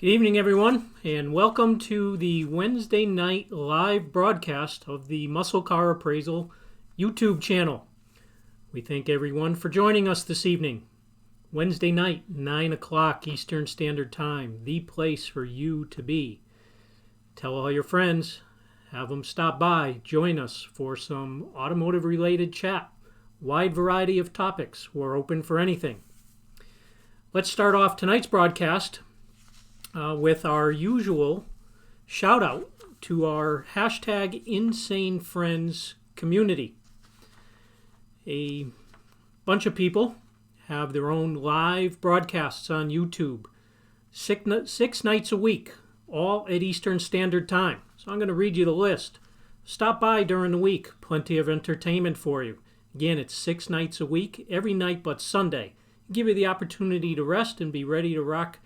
Good evening, everyone, and welcome to the Wednesday night live broadcast of the Muscle Car Appraisal YouTube channel. We thank everyone for joining us this evening. Wednesday night, 9 o'clock Eastern Standard Time, the place for you to be. Tell all your friends, have them stop by, join us for some automotive-related chat. Wide variety of topics. We're open for anything. Let's start off tonight's broadcast with our usual shout out to our hashtag Insane Friends community. A bunch of people have their own live broadcasts on YouTube 6 nights a week, all at Eastern Standard Time. So I'm going to read you the list. Stop by during the week. Plenty of entertainment for you. Again, it's 6 nights a week, every night but Sunday. Give you the opportunity to rest and be ready to rock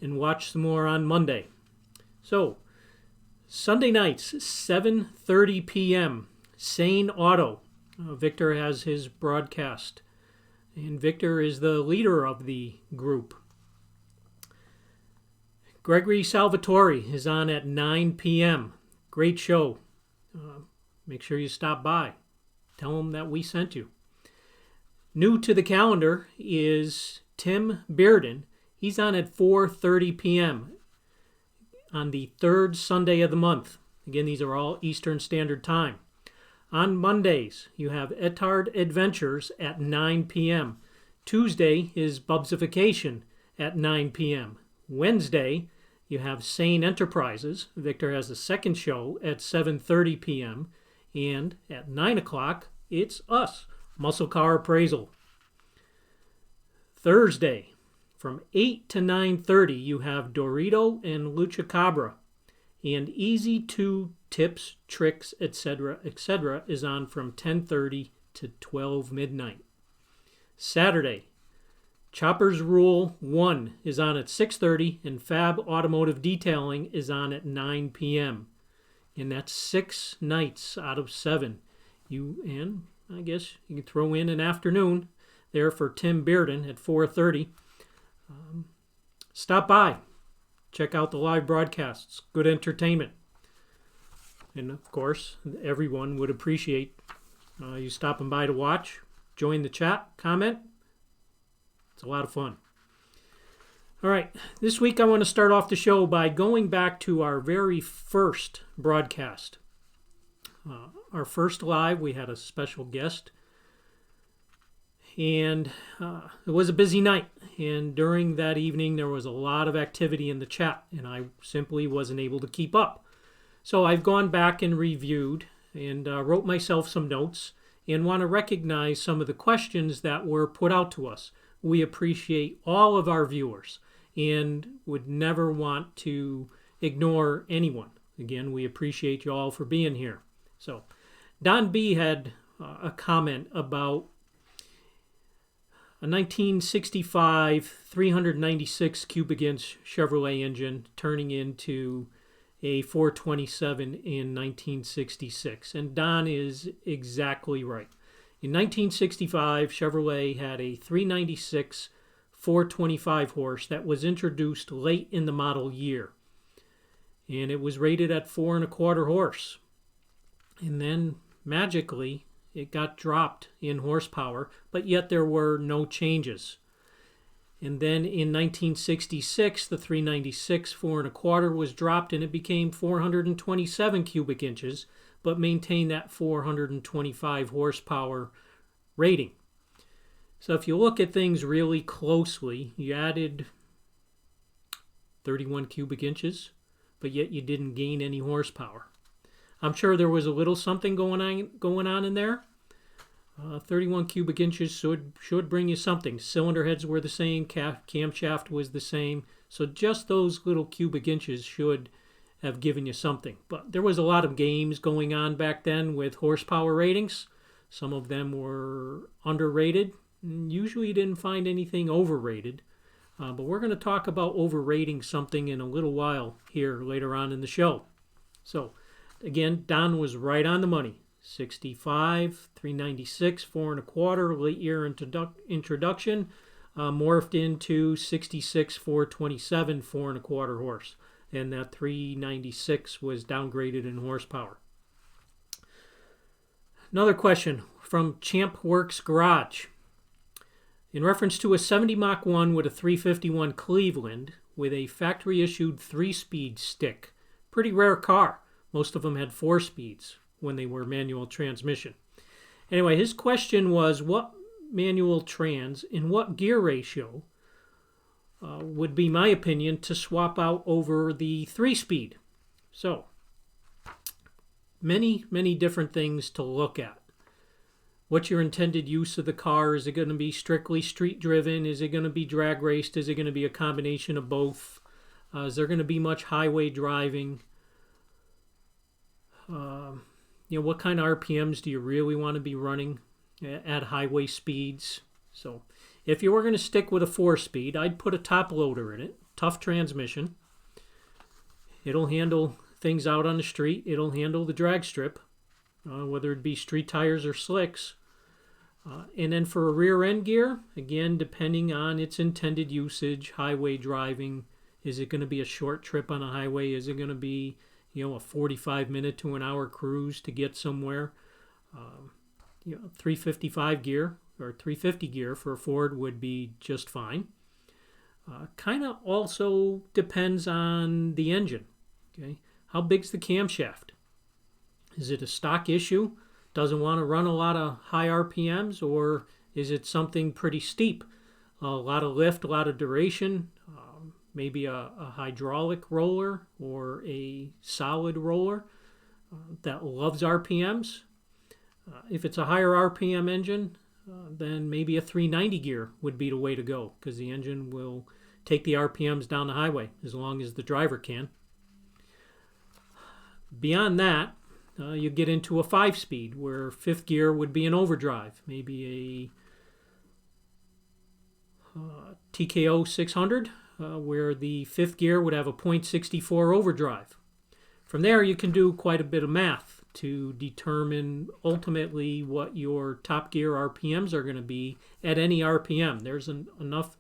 and watch some more on Monday. So, Sunday nights, 7:30 p.m., Sane Auto. Victor has his broadcast, and Victor is the leader of the group. Gregory Salvatore is on at 9 p.m. Great show. Make sure you stop by. Tell him that we sent you. New to the calendar is Tim Bearden. He's on at 4:30 p.m. on the third Sunday of the month. Again, these are all Eastern Standard Time. On Mondays, you have Etard Adventures at 9 p.m. Tuesday is Bubsification at 9 p.m. Wednesday, you have Sane Enterprises. Victor has the second show at 7:30 p.m. And at 9 o'clock, it's us, Muscle Car Appraisal. Thursday, from 8 to 9:30, you have Dorito and Lucha Cabra. And Easy 2 Tips, Tricks, etc., is on from 10:30 to 12 midnight. Saturday, Chopper's Rule 1 is on at 6:30, and Fab Automotive Detailing is on at 9 p.m. And that's 6 nights out of 7. And I guess you can throw in an afternoon there for Tim Bearden at 4:30. Stop by. Check out the live broadcasts. Good entertainment. And of course, everyone would appreciate you stopping by to watch. Join the chat. Comment. It's a lot of fun. All right. This week I want to start off the show by going back to our very first broadcast. Our first live, we had a special guest. And it was a busy night. And during that evening, there was a lot of activity in the chat, and I simply wasn't able to keep up. So I've gone back and reviewed and wrote myself some notes and want to recognize some of the questions that were put out to us. We appreciate all of our viewers and would never want to ignore anyone. Again, we appreciate you all for being here. So Don B. had a comment about a 1965 396 cubic inch Chevrolet engine turning into a 427 in 1966. And Don is exactly right. In 1965, Chevrolet had a 396 425 horse that was introduced late in the model year. And it was rated at 4.25 horse. And then magically, it got dropped in horsepower, but yet there were no changes. And then in 1966, the 396 4.25 was dropped and it became 427 cubic inches, but maintained that 425 horsepower rating. So if you look at things really closely, you added 31 cubic inches, but yet you didn't gain any horsepower. I'm sure there was a little something going on in there. 31 cubic inches should bring you something. Cylinder heads were the same, camshaft was the same. So just those little cubic inches should have given you something. But there was a lot of games going on back then with horsepower ratings. Some of them were underrated. Usually you didn't find anything overrated. But we're going to talk about overrating something in a little while here later on in the show. So again, Don was right on the money. 65, 396, 4.25, late year introduction. morphed into 66 427 4.25 horse, and that 396 was downgraded in horsepower. Another question from Champ Works Garage. In reference to a 70 Mach 1 with a 351 Cleveland with a factory-issued 3-speed stick. Pretty rare car. Most of them had 4 speeds when they were manual transmission. Anyway, his question was what manual trans in what gear ratio would be my opinion to swap out over the 3-speed. So, many different things to look at. What's your intended use of the car? Is it going to be strictly street driven? Is it going to be drag raced? Is it going to be a combination of both? Is there going to be much highway driving? What kind of RPMs do you really want to be running at highway speeds? So if you were going to stick with a 4-speed, I'd put a top loader in it. Tough transmission. It'll handle things out on the street. It'll handle the drag strip, whether it be street tires or slicks. And then for a rear end gear, again, depending on its intended usage, highway driving, is it going to be a short trip on a highway? Is it going to be, a 45-minute to an hour cruise to get somewhere? 355 gear or 350 gear for a Ford would be just fine. Kind of also depends on the engine. Okay, how big's the camshaft? Is it a stock issue? Doesn't want to run a lot of high RPMs, or is it something pretty steep? A lot of lift, a lot of duration, maybe a hydraulic roller or a solid roller that loves RPMs. If it's a higher RPM engine, then maybe a 390 gear would be the way to go, because the engine will take the RPMs down the highway as long as the driver can. Beyond that, you get into a 5-speed where 5th gear would be an overdrive, maybe a TKO 600 where the 5th gear would have a .64 overdrive. From there you can do quite a bit of math to determine ultimately what your top gear RPMs are going to be at any RPM. There's enough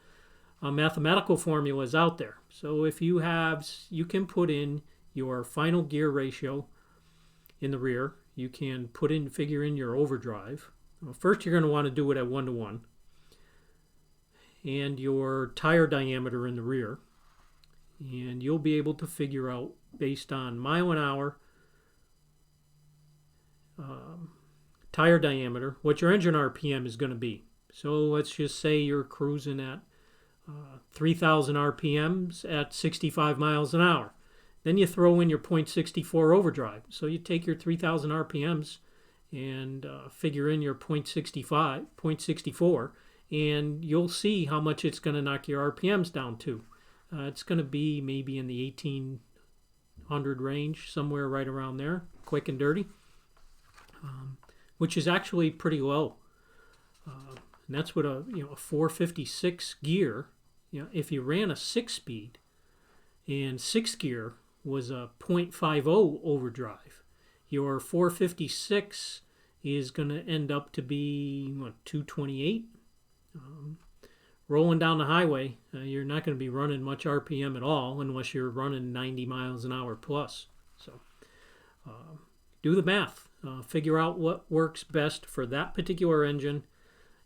mathematical formulas out there. So if you can put in your final gear ratio in the rear. You can figure in your overdrive. Well, first you're going to want to do it at 1:1. And your tire diameter in the rear. And you'll be able to figure out, based on mile an hour, tire diameter, what your engine RPM is going to be. So let's just say you're cruising at 3,000 RPMs at 65 miles an hour. Then you throw in your .64 overdrive. So you take your 3,000 RPMs and figure in your .64, and you'll see how much it's going to knock your RPMs down to. It's going to be maybe in the 1,800 range, somewhere right around there, quick and dirty, which is actually pretty low. And that's with a 456 gear. If you ran a 6-speed and 6th gear was a .50 overdrive, your 456 is going to end up to be 228. Rolling down the highway, you're not going to be running much RPM at all unless you're running 90 miles an hour plus. So do the math. Figure out what works best for that particular engine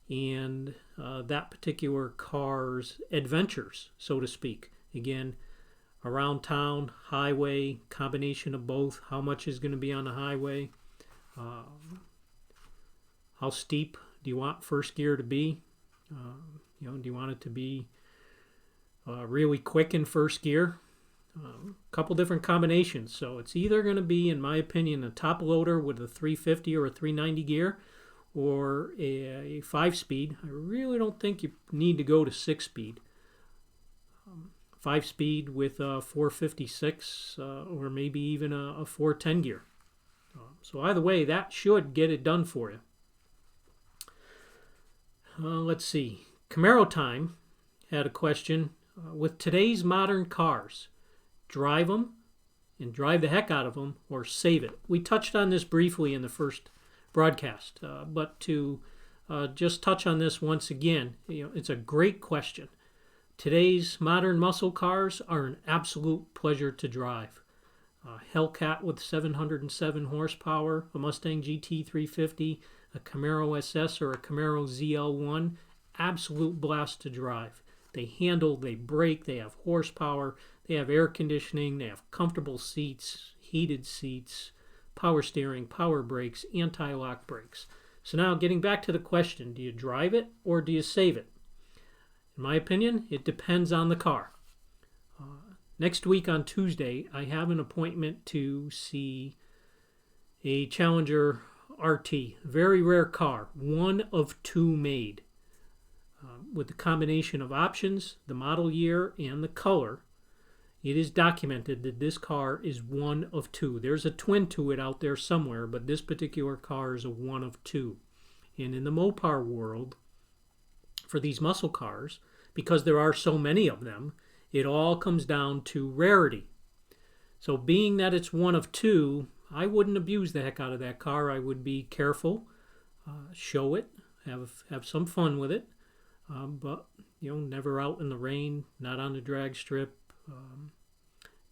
and that particular car's adventures, so to speak. Again, around town, highway, combination of both. How much is going to be on the highway? How steep do you want first gear to be? Do you want it to be really quick in first gear? A couple different combinations. So it's either going to be, in my opinion, a top loader with a 350 or a 390 gear, or a 5-speed. I really don't think you need to go to 6-speed. 5-speed with a 456 or maybe even a 410 gear. So either way, that should get it done for you. Let's see. Camaro Time had a question. With today's modern cars, drive them and drive the heck out of them, or save it. We touched on this briefly in the first broadcast, but to just touch on this once again. It's a great question. Today's modern muscle cars are an absolute pleasure to drive. Hellcat with 707 horsepower, a Mustang GT 350, a Camaro SS or a Camaro ZL1, absolute blast to drive. They handle, they brake, they have horsepower, they have air conditioning, they have comfortable seats, heated seats, power steering, power brakes, anti-lock brakes. So now getting back to the question, do you drive it or do you save it? In my opinion, it depends on the car. Next week on Tuesday, I have an appointment to see a Challenger RT. Very rare car, one of two made. With the combination of options, the model year, and the color, it is documented that this car is one of two. There's a twin to it out there somewhere, but this particular car is a one of two. And in the Mopar world, for these muscle cars, because there are so many of them, it all comes down to rarity. So being that it's one of two, I wouldn't abuse the heck out of that car. I would be careful, show it, have some fun with it, but never out in the rain, not on the drag strip,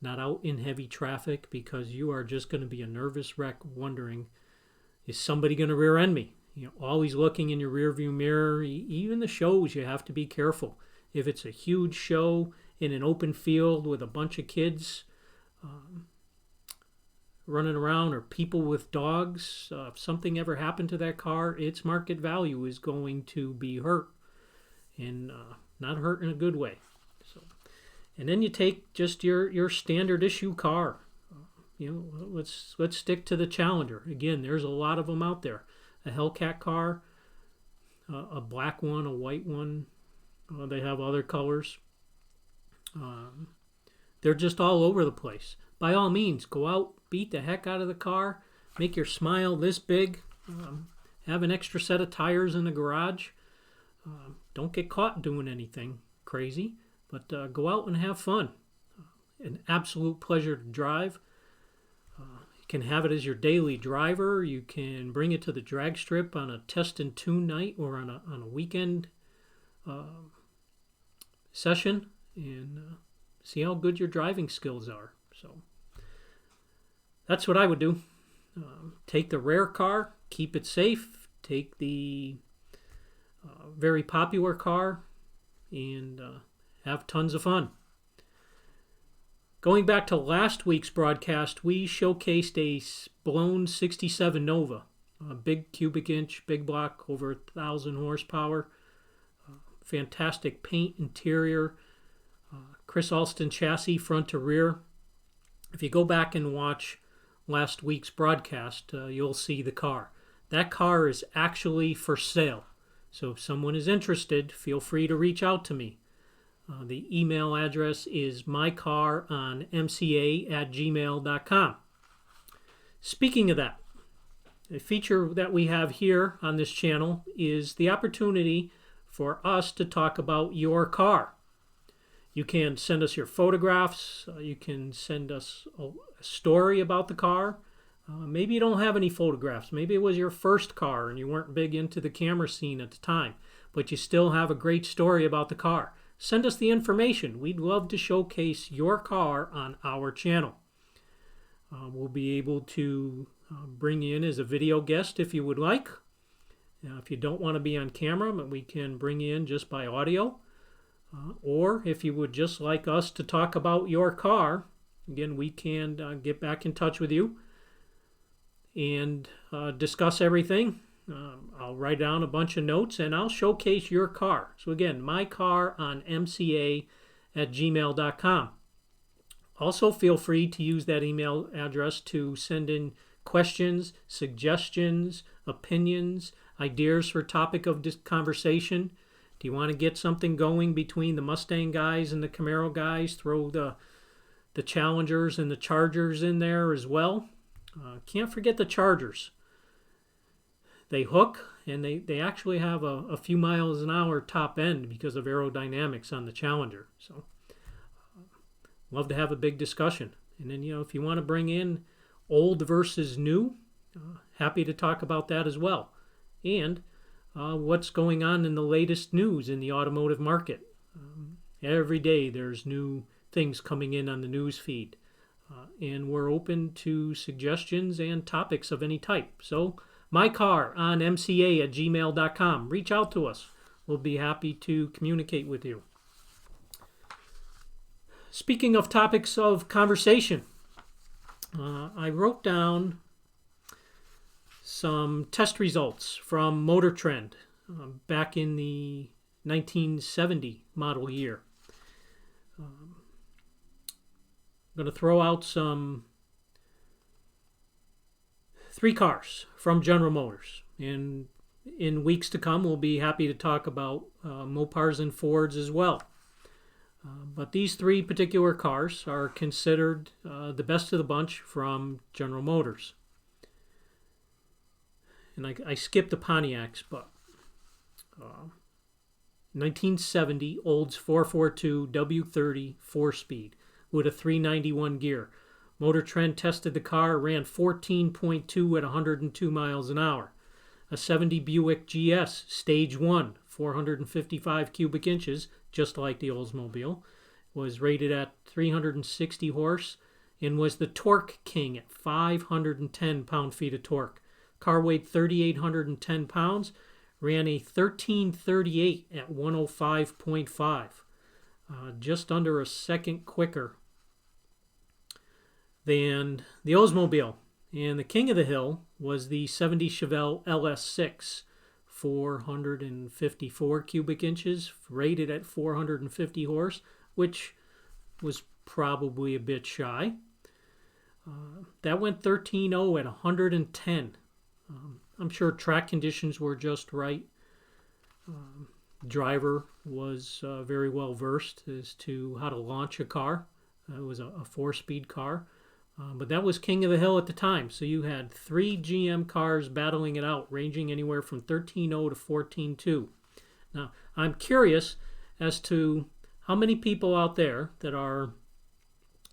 not out in heavy traffic, because you are just going to be a nervous wreck wondering, is somebody going to rear end me? Always looking in your rearview mirror. Even the shows, you have to be careful. If it's a huge show in an open field with a bunch of kids running around, or people with dogs, if something ever happened to that car, its market value is going to be hurt, and not hurt in a good way. So, and then you take just your standard issue car. Let's stick to the Challenger. Again, there's a lot of them out there. A Hellcat car, a black one, a white one. They have other colors. They're just all over the place. By all means, go out, beat the heck out of the car, make your smile this big, have an extra set of tires in the garage. Don't get caught doing anything crazy, but go out and have fun. An absolute pleasure to drive. You can have it as your daily driver. You can bring it to the drag strip on a test and tune night or on a weekend session, and see how good your driving skills are. So that's what I would do. Take the rare car, keep it safe. Take the very popular car, and have tons of fun. Going back to last week's broadcast, we showcased a blown 67 Nova, a big cubic inch, big block, over 1,000 horsepower, fantastic paint interior, Chris Alston chassis front to rear. If you go back and watch last week's broadcast, you'll see the car. That car is actually for sale. So if someone is interested, feel free to reach out to me. The email address is mycaronmca@gmail.com. Speaking of that, a feature that we have here on this channel is the opportunity for us to talk about your car. You can send us your photographs. You can send us a story about the car. Maybe you don't have any photographs. Maybe it was your first car and you weren't big into the camera scene at the time, but you still have a great story about the car. Send us the information. We'd love to showcase your car on our channel. We'll be able to bring you in as a video guest if you would like. If you don't want to be on camera, but we can bring you in just by audio. Or if you would just like us to talk about your car, again, we can get back in touch with you and discuss everything. I'll write down a bunch of notes and I'll showcase your car. So again, mycaronmca@gmail.com. Also, feel free to use that email address to send in questions, suggestions, opinions, ideas for topic of this conversation. Do you want to get something going between the Mustang guys and the Camaro guys? Throw the Challengers and the Chargers in there as well. Can't forget the Chargers. They hook, and they actually have a few miles an hour top end because of aerodynamics on the Challenger. So love to have a big discussion. And then, if you want to bring in old versus new, happy to talk about that as well. And what's going on in the latest news in the automotive market. Every day there's new things coming in on the news feed. And we're open to suggestions and topics of any type. So, my car on mca@gmail.com. Reach out to us. We'll be happy to communicate with you. Speaking of topics of conversation, I wrote down some test results from Motor Trend back in the 1970 model year. I'm going to throw out some 3 cars from General Motors. And in weeks to come, we'll be happy to talk about Mopars and Fords as well. But these 3 particular cars are considered the best of the bunch from General Motors. And I skipped the Pontiacs, but 1970 Olds 442 W30 4-speed with a 391 gear. Motor Trend tested the car, ran 14.2 at 102 miles an hour. A 70 Buick GS Stage 1, 455 cubic inches, just like the Oldsmobile, was rated at 360 horse and was the torque king at 510 pound-feet of torque. Car weighed 3,810 pounds, ran a 1338 at 105.5, just under a second quicker than the Oldsmobile. And the king of the hill was the 70 Chevelle LS6, 454 cubic inches, rated at 450 horse, which was probably a bit shy. That went 13.0 at 110. I'm sure track conditions were just right. Driver was very well versed as to how to launch a car. It was a 4-speed car. But that was king of the hill at the time. So you had 3 GM cars battling it out, ranging anywhere from 13.0 to 14.2. Now, I'm curious as to how many people out there that are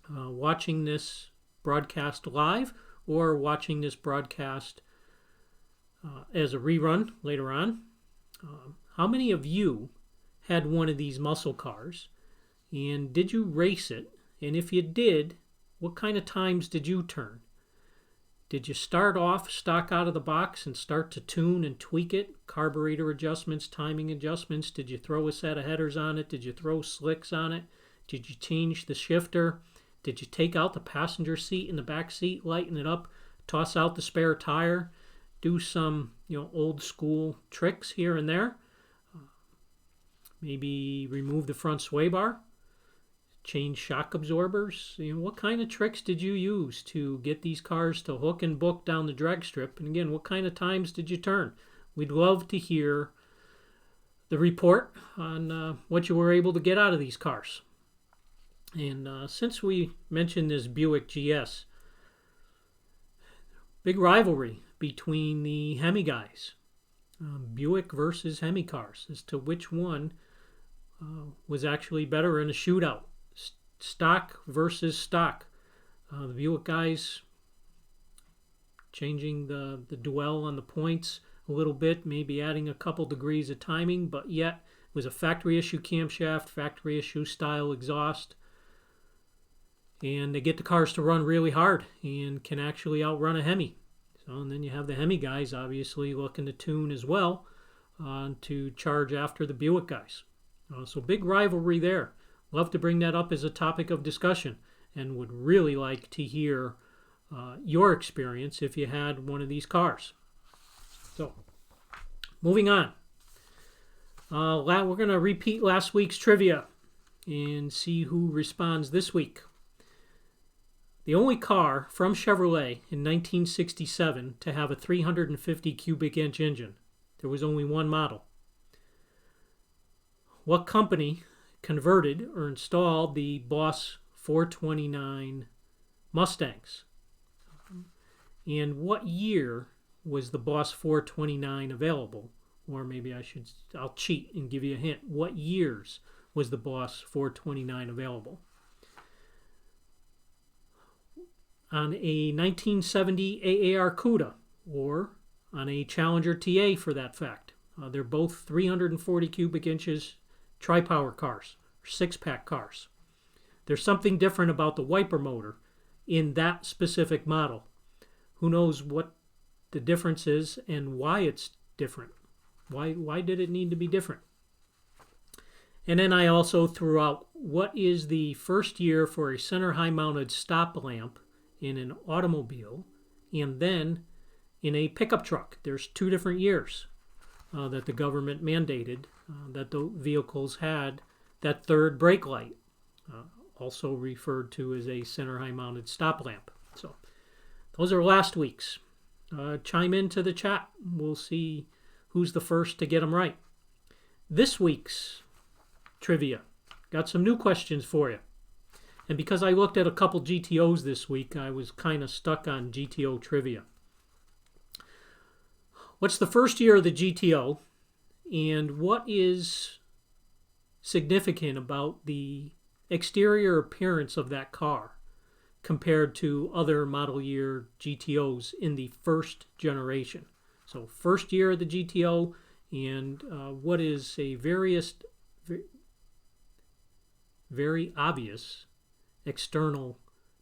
watching this broadcast live or watching this broadcast as a rerun later on. How many of you had one of these muscle cars? And did you race it? And if you did, what kind of times did you turn? Did you start off stock out of the box and start to tune and tweak it? Carburetor adjustments, timing adjustments. Did you throw a set of headers on it? Did you throw slicks on it? Did you change the shifter? Did you take out the passenger seat and the back seat, lighten it up, toss out the spare tire, do some old school tricks here and there? Maybe remove the front sway bar? Change shock absorbers? What kind of tricks did you use to get these cars to hook and book down the drag strip? And again, what kind of times did you turn? We'd love to hear the report on what you were able to get out of these cars. And since we mentioned this Buick GS, big rivalry between the Hemi guys. Buick versus Hemi cars as to which one was actually better in a shootout. Stock versus stock. The Buick guys changing the dwell on the points a little bit, maybe adding a couple degrees of timing, but yet it was a factory issue camshaft, factory issue style exhaust, and they get the cars to run really hard and can actually outrun a Hemi. So, and then you have the Hemi guys obviously looking to tune as well to charge after the Buick guys. So big rivalry there. Love to bring that up as a topic of discussion and would really like to hear your experience if you had one of these cars. So, moving on. We're going to repeat last week's trivia and see who responds this week. The only car from Chevrolet in 1967 to have a 350 cubic inch engine. There was only one model. What company converted or installed the Boss 429 Mustangs? And what year was the Boss 429 available? Or maybe I'll cheat and give you a hint. What years was the Boss 429 available? On a 1970 AAR CUDA or on a Challenger TA for that fact. They're both 340 cubic inches tri-power cars, 6-pack cars. There's something different about the wiper motor in that specific model. Who knows what the difference is and why it's different? Why did it need to be different? And then I also threw out, what is the first year for a center high mounted stop lamp in an automobile and then in a pickup truck? There's 2 different years that the government mandated that the vehicles had that third brake light, also referred to as a center high mounted stop lamp. So those are last week's. Chime into the chat. We'll see who's the first to get them right. This week's trivia. Got some new questions for you. And because I looked at a couple GTOs this week, I was kind of stuck on GTO trivia. What's the first year of the GTO, and what is significant about the exterior appearance of that car compared to other model year GTOs in the first generation? So first year of the GTO, and what is a very obvious external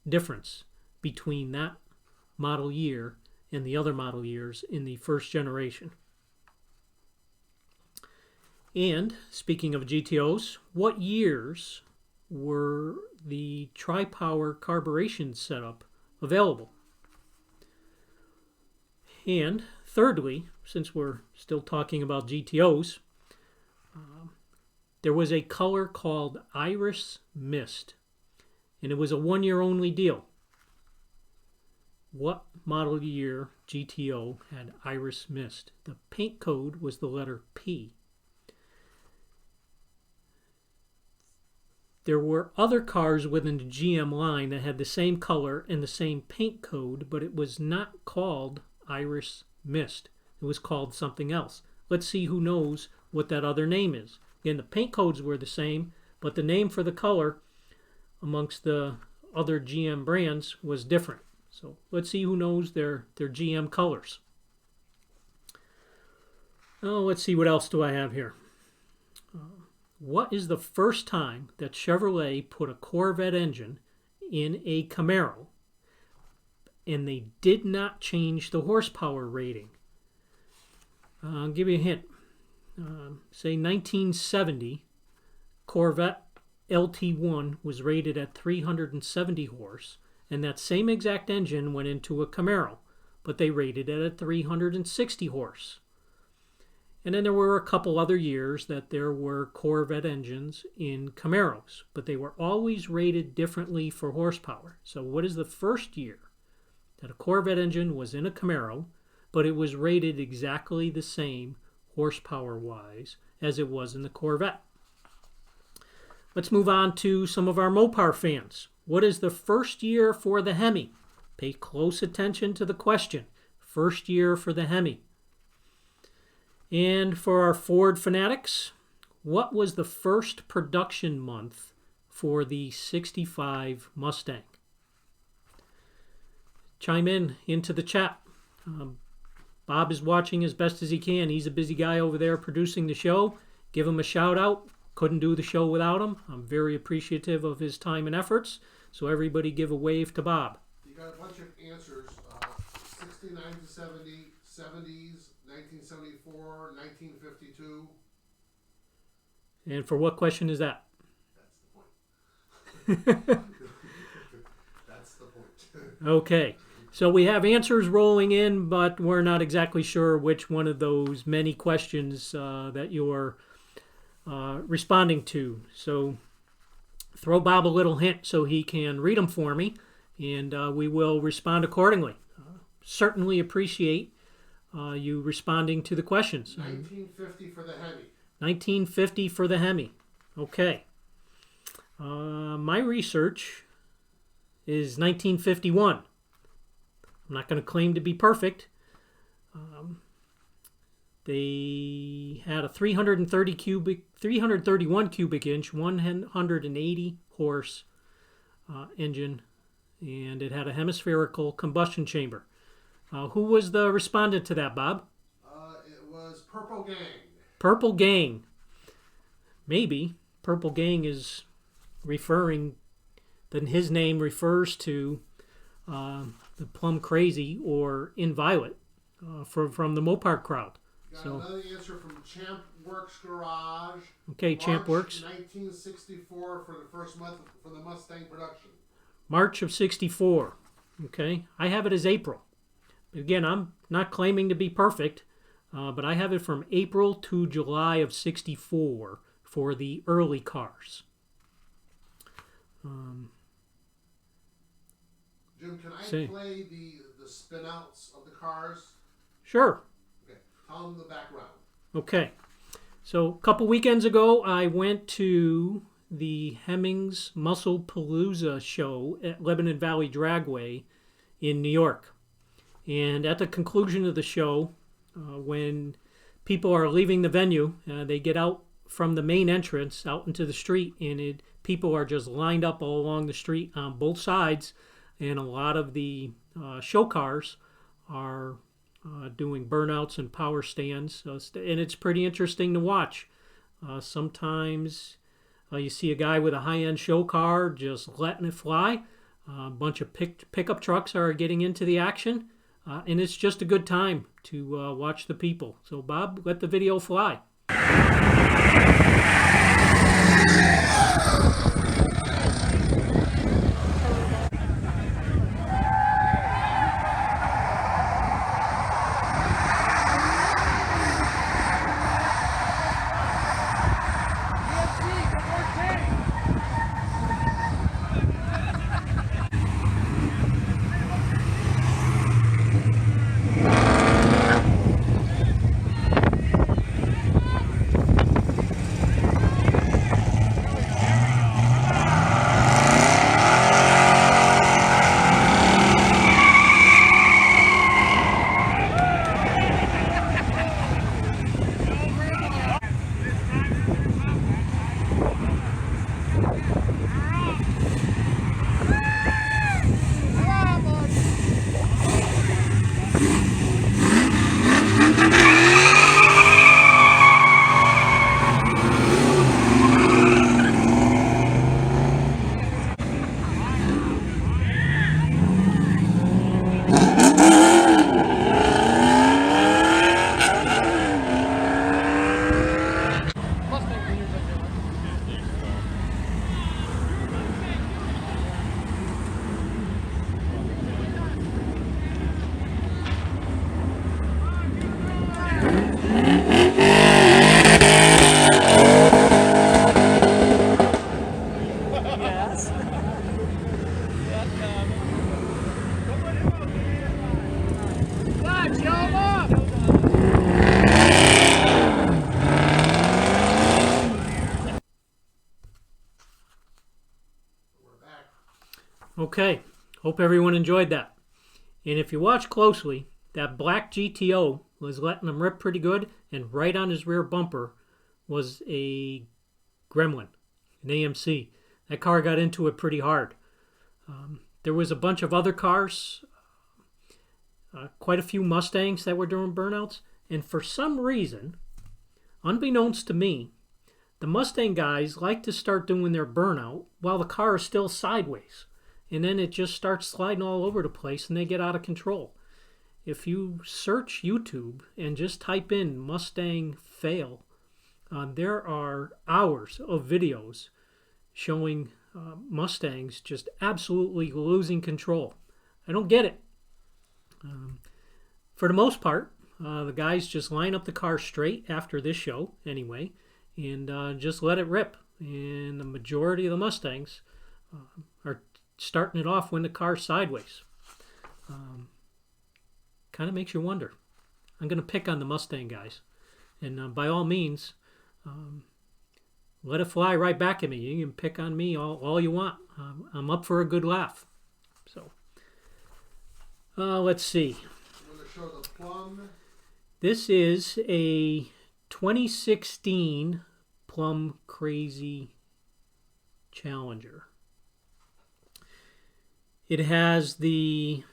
difference between that model year and the other model years in the first generation. And speaking of GTOs, what years were the tri-power carburation setup available? And thirdly, since we're still talking about GTOs, there was a color called Iris Mist, and it was a 1-year only deal. What model year GTO had Iris Mist? The paint code was the letter P. There were other cars within the GM line that had the same color and the same paint code, but it was not called Iris Mist. It was called something else. Let's see who knows what that other name is. Again, the paint codes were the same, but the name for the color amongst the other GM brands was different. So let's see who knows their GM colors. Oh, let's see, what else do I have here? What is the first time that Chevrolet put a Corvette engine in a Camaro and they did not change the horsepower rating? I'll give you a hint. Say 1970, Corvette LT1 was rated at 370 horse, and that same exact engine went into a Camaro, but they rated it at 360 horse. And then there were a couple other years that there were Corvette engines in Camaros, but they were always rated differently for horsepower. So what is the first year that a Corvette engine was in a Camaro, but it was rated exactly the same horsepower-wise as it was in the Corvette? Let's move on to some of our Mopar fans. What is the first year for the Hemi? Pay close attention to the question. First year for the Hemi. And for our Ford fanatics, what was the first production month for the 65 Mustang? Chime into the chat. Bob is watching as best as he can. He's a busy guy over there producing the show. Give him a shout out. Couldn't do the show without him. I'm very appreciative of his time and efforts. So everybody give a wave to Bob. You got a bunch of answers. 69 to 70, 70s, 1974, 1952. And for what question is that? That's the point. That's the point. Okay. So we have answers rolling in, but we're not exactly sure which one of those many questions that you're responding to. So throw Bob a little hint so he can read them for me, and we will respond accordingly. Certainly appreciate you responding to the questions. 1950 for the Hemi. 1950 for the Hemi. Okay. My research is 1951. I'm not going to claim to be perfect. They had a 331 cubic inch, 180 horse engine, and it had a hemispherical combustion chamber. Who was the respondent to that, Bob? It was Purple Gang. Purple Gang. Maybe Purple Gang is referring, then his name refers to the Plum Crazy or Inviolate from the Mopar crowd. Got So another answer from Champ Works Garage. okay, Champ Works. 1964 for the first month for the Mustang production. March of 64. Okay, I have it as April. Again, I'm not claiming to be perfect, but I have it from April to July of 64 for the early cars. Jim, can I See. play the spin-outs of the cars? Sure. Okay, tell them the background. Okay. So a couple weekends ago, I went to the Hemmings Muscle Palooza show at Lebanon Valley Dragway in New York. And at the conclusion of the show, when people are leaving the venue, they get out from the main entrance out into the street, and people are just lined up all along the street on both sides, and a lot of the show cars are doing burnouts and power stands, and it's pretty interesting to watch. Sometimes you see a guy with a high-end show car just letting it fly. A bunch of pickup trucks are getting into the action, and it's just a good time to watch the people. So, Bob, let the video fly. Okay, hope everyone enjoyed that. And if you watch closely, that black GTO was letting him rip pretty good, and right on his rear bumper was a Gremlin, an AMC. That car got into it pretty hard. There was a bunch of other cars, quite a few Mustangs that were doing burnouts, and for some reason, unbeknownst to me, the Mustang guys like to start doing their burnout while the car is still sideways. And then it just starts sliding all over the place and they get out of control. If you search YouTube and just type in Mustang fail, there are hours of videos showing Mustangs just absolutely losing control. I don't get it. For the most part, the guys just line up the car straight after this show anyway and just let it rip. And the majority of the Mustangs are starting it off when the car's sideways. Kind of makes you wonder. I'm going to pick on the Mustang guys. And by all means, let it fly right back at me. You can pick on me all you want. I'm up for a good laugh. So, let's see. I'm going to show the Plum. This is a 2016 Plum Crazy Challenger. It has the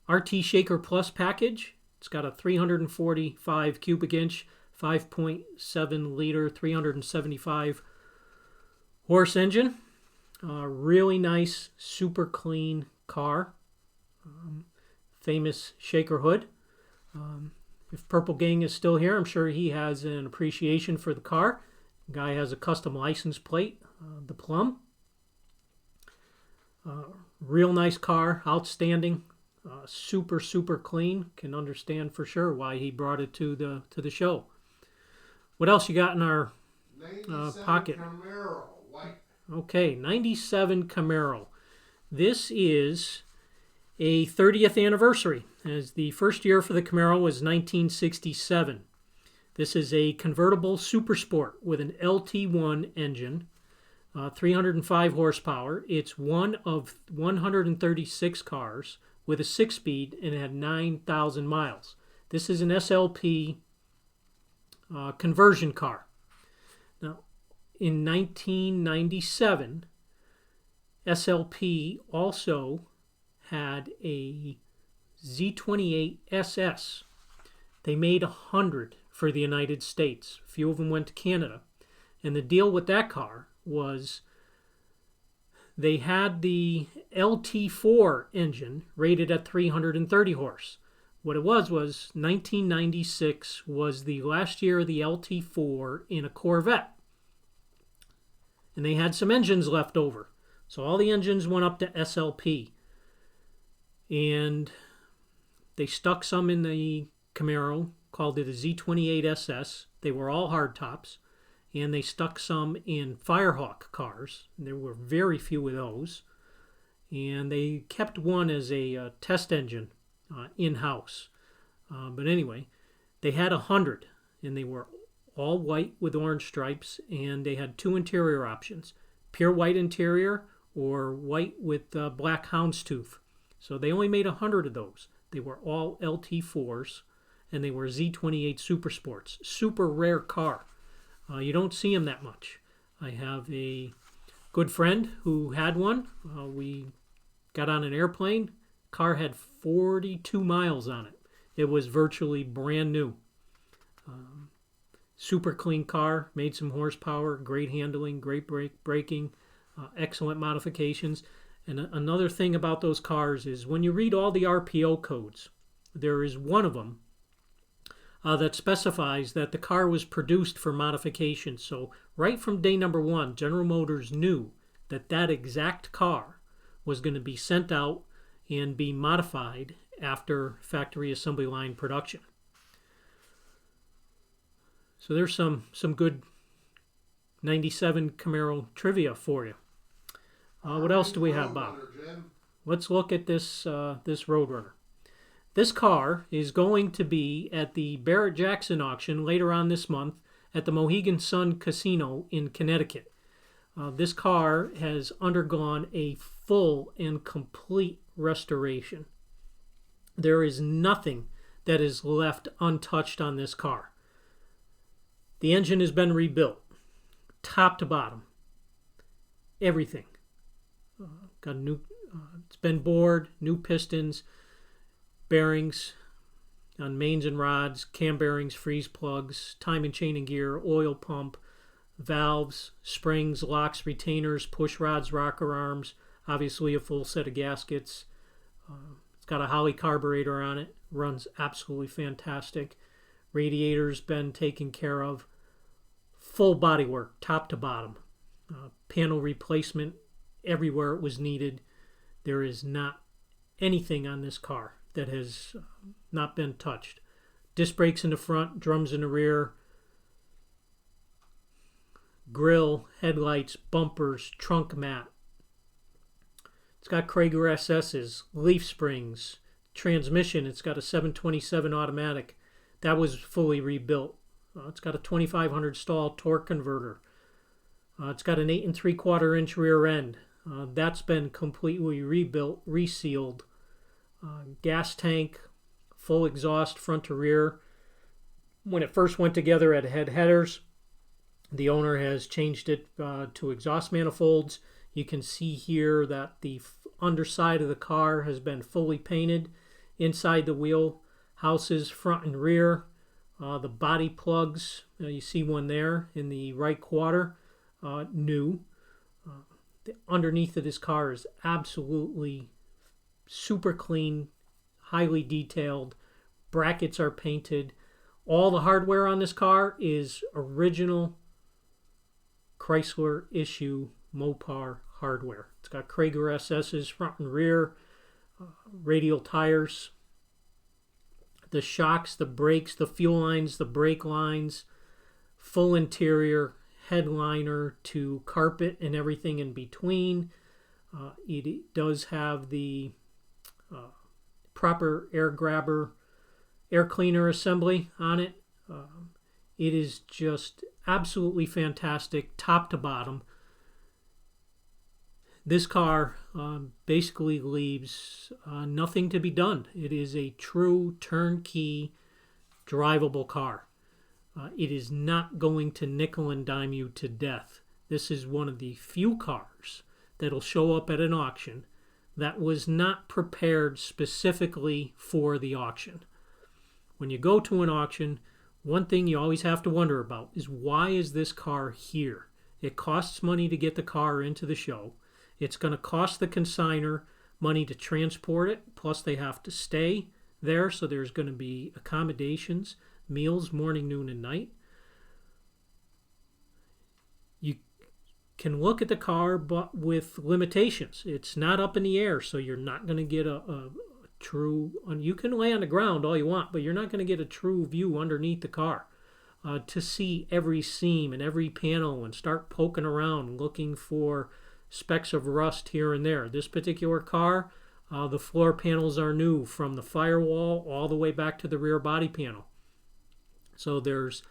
RT Shaker Plus package It's got a 345 cubic inch, 5.7 liter, 375 horse engine. Really nice, super clean car. Famous shaker hood. If Purple Gang is still here, I'm sure he has an appreciation for the car. The guy has a custom license plate, the Plum. Real nice car, outstanding, super clean. Can understand for sure why he brought it to the show. What else you got in our pocket? Camaro, white. Okay, 97 Camaro. This is a 30th anniversary, as the first year for the Camaro was 1967. This is a convertible super sport with an LT1 engine, 305 horsepower. It's one of 136 cars with a 6-speed, and it had 9,000 miles. This is an SLP conversion car. Now, in 1997, SLP also had a Z28 SS. They made 100 for the United States. A few of them went to Canada. And the deal with that car was they had the LT4 engine rated at 330 horse. What it was 1996 was the last year of the LT4 in a Corvette. And they had some engines left over. So all the engines went up to SLP. And they stuck some in the Camaro, called it a Z28 SS. They were all hardtops. And they stuck some in Firehawk cars. There were very few of those. And they kept one as a test engine in-house. But anyway, they had 100, and they were all white with orange stripes, and they had two interior options, pure white interior or white with black houndstooth. So they only made 100 of those. They were all LT4s, and they were Z28 Super Sports. Super rare car. You don't see them that much. I have a good friend who had one. We got on an airplane. Car had 42 miles on it. It was virtually brand new. Super clean car, made some horsepower, great handling, great braking, excellent modifications. And another thing about those cars is when you read all the RPO codes, there is one of them that specifies that the car was produced for modification. So right from day number one, General Motors knew that that exact car was going to be sent out and be modified after factory assembly line production. So there's some good 97 Camaro trivia for you. What else do we have, Bob? Let's look at this Roadrunner. This car is going to be at the Barrett-Jackson auction later on this month at the Mohegan Sun Casino in Connecticut. This car has undergone a full and complete restoration. There is nothing that is left untouched on this car. The engine has been rebuilt, top to bottom. Everything. Got a new. It's been bored, new pistons, bearings on mains and rods, cam bearings, freeze plugs, timing chain and gear, oil pump, valves, springs, locks, retainers, push rods, rocker arms, obviously a full set of gaskets. It's got a Holley carburetor on it, runs absolutely fantastic. Radiator's been taken care of. Full bodywork, top to bottom. Panel replacement everywhere it was needed. There is not anything on this car that has not been touched. Disc brakes in the front, drums in the rear, grille, headlights, bumpers, trunk mat. It's got Krager SS's, leaf springs, transmission. It's got a 727 automatic. That was fully rebuilt. It's got a 2500 stall torque converter. It's got an 8 3/4 inch rear end. That's been completely rebuilt, resealed. Gas tank, full exhaust front to rear. When it first went together, it had headers. The owner has changed it to exhaust manifolds. You can see here that the underside of the car has been fully painted. Inside the wheel houses front and rear. The body plugs, you see one there in the right quarter, new. Underneath of this car is absolutely super clean, highly detailed. Brackets are painted. All the hardware on this car is original Chrysler issue Mopar hardware. It's got Krager SS's front and rear, radial tires, the shocks, the brakes, the fuel lines, the brake lines, full interior, headliner to carpet and everything in between. It does have the proper air grabber, air cleaner assembly on it. It is just absolutely fantastic, top to bottom. This car basically leaves nothing to be done. It is a true turnkey, drivable car. It is not going to nickel and dime you to death. This is one of the few cars that'll show up at an auction that was not prepared specifically for the auction. When you go to an auction, one thing you always have to wonder about is, why is this car here? It costs money to get the car into the show. It's going to cost the consignor money to transport it, plus they have to stay there, so there's going to be accommodations, meals, morning, noon, and night. You can look at the car, but with limitations. It's not up in the air, so you're not going to get a true... You can lay on the ground all you want, but you're not going to get a true view underneath the car to see every seam and every panel and start poking around looking for specks of rust here and there. This particular car, the floor panels are new from the firewall all the way back to the rear body panel. So there's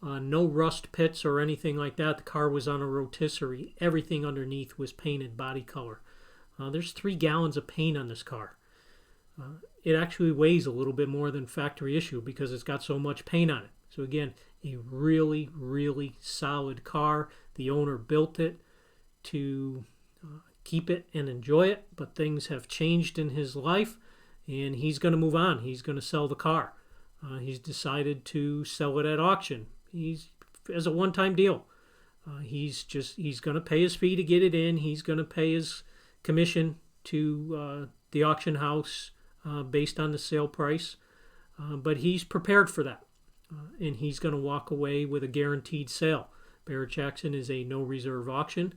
no rust pits or anything like that. The car was on a rotisserie. Everything underneath was painted body color. There's 3 gallons of paint on this car. It actually weighs a little bit more than factory issue because it's got so much paint on it. So again, a really, really solid car. The owner built it to keep it and enjoy it, but things have changed in his life and he's going to move on. He's going to sell the car. He's decided to sell it at auction. He's as a one-time deal. He's going to pay his fee to get it in. He's going to pay his commission to the auction house based on the sale price. But he's prepared for that. And he's going to walk away with a guaranteed sale. Barrett Jackson is a no-reserve auction.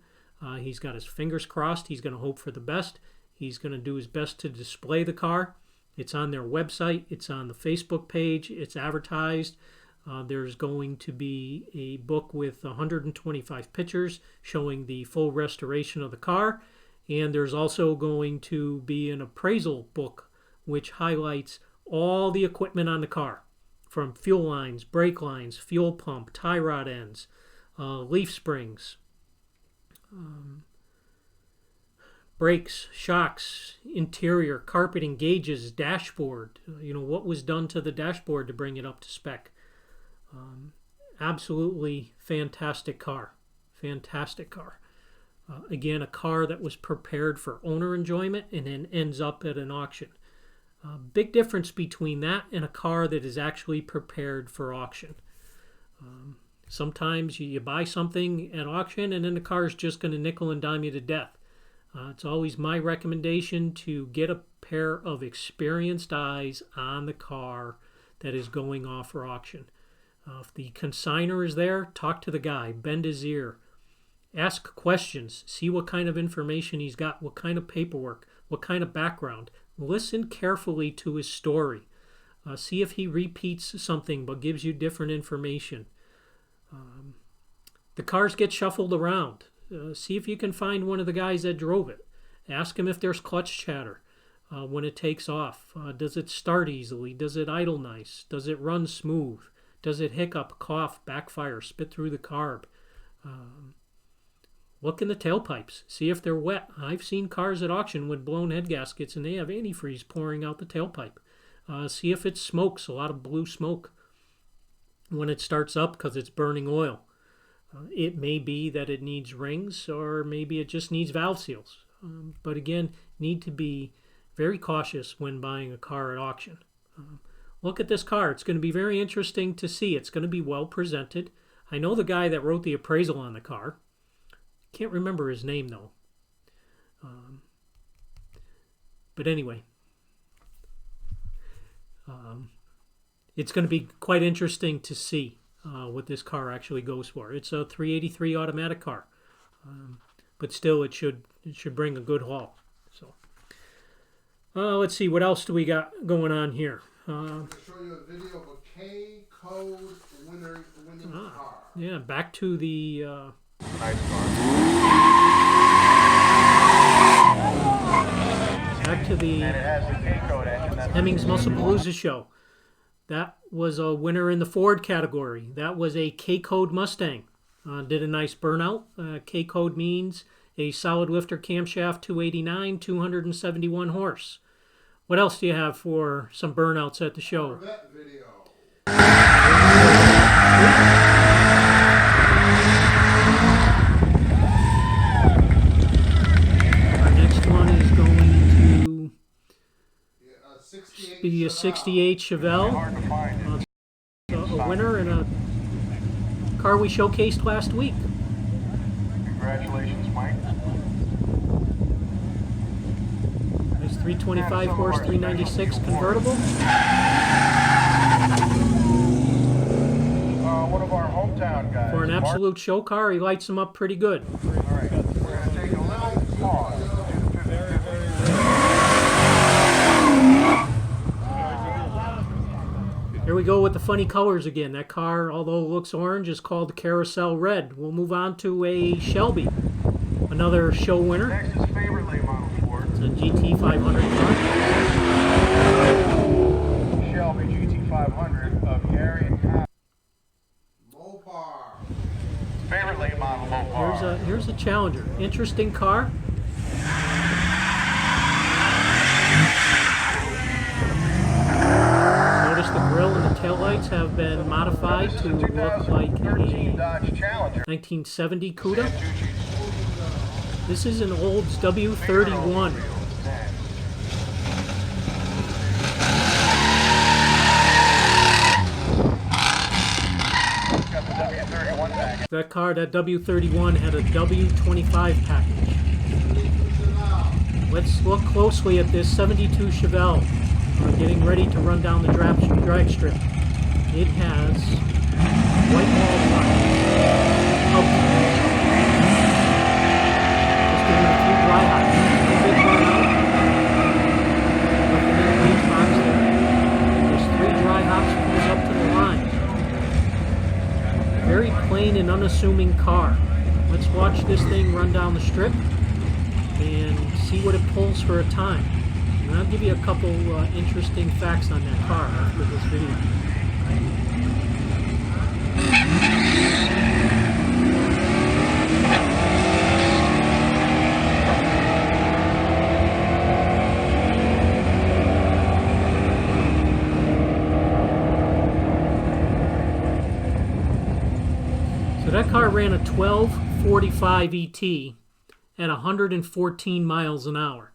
He's got his fingers crossed. He's going to hope for the best. He's going to do his best to display the car. It's on their website. It's on the Facebook page. It's advertised. There's going to be a book with 125 pictures showing the full restoration of the car. And there's also going to be an appraisal book which highlights all the equipment on the car, from fuel lines, brake lines, fuel pump, tie rod ends, leaf springs, brakes, shocks, interior, carpeting, gauges, dashboard, what was done to the dashboard to bring it up to spec. Absolutely fantastic car. Fantastic car. Again, a car that was prepared for owner enjoyment and then ends up at an auction. Big difference between that and a car that is actually prepared for auction. Sometimes you buy something at auction and then the car is just going to nickel and dime you to death. It's always my recommendation to get a pair of experienced eyes on the car that is going off for auction. If the consignor is there, talk to the guy, bend his ear, ask questions, see what kind of information he's got, what kind of paperwork, what kind of background. Listen carefully to his story. See if he repeats something but gives you different information. The cars get shuffled around. See if you can find one of the guys that drove it. Ask him if there's clutch chatter when it takes off. Does it start easily? Does it idle nice? Does it run smooth? Does it hiccup, cough, backfire, spit through the carb? Look in the tailpipes. See if they're wet. I've seen cars at auction with blown head gaskets and they have antifreeze pouring out the tailpipe. See if it smokes, a lot of blue smoke when it starts up because it's burning oil. It may be that it needs rings or maybe it just needs valve seals. But again, need to be very cautious when buying a car at auction. look at this car. It's going to be very interesting to see. It's going to be well presented. I know the guy that wrote the appraisal on the car. Can't remember his name, though. But anyway, it's going to be quite interesting to see what this car actually goes for. It's a 383 automatic car, but still it should bring a good haul. So let's see, what else do we got going on here? I'm going to show you a video of a K code winning car. Yeah, back to the Nice car. back to the And it has the K code engine. Hemmings Muscle Palooza show. That was a winner in the Ford category. That was a K-Code Mustang. Did a nice burnout. K-Code means a solid lifter camshaft 289, 271 horse. What else do you have for some burnouts at the show? Corvette video. Our next one is going to be a 68 Chevelle. Hard to find it. A winner in a car we showcased last week. Congratulations, Mike. Nice 325 horse, 396 convertible. One of our hometown guys. For an absolute show car, he lights them up pretty good. All right, we're going to take a little pause. Here we go with the funny colors again. That car, although it looks orange, is called Carousel Red. We'll move on to a Shelby, another show winner. Next is favorite late model Ford. It's a GT 500 car. Shelby GT500 of Gary and Kyle. Mopar. Favorite late model Mopar. Here's a Challenger. Interesting car. Notice the grille and the taillights have been modified to look like a 1970 Cuda. This is an Olds W31. Got the W31 package. That car, that W31, had a W25 package. Let's look closely at this 72 Chevelle. We're getting ready to run down the drag strip. It has white wall tires. Just giving it a few dry hops. No big burnout. Nothing in the leaf box there. Just 3 dry hops, pulls up to the line. Very plain and unassuming car. Let's watch this thing run down the strip and see what it pulls for a time. And I'll give you a couple interesting facts on that car after this video. So that car ran a 1245 ET at 114 miles an hour.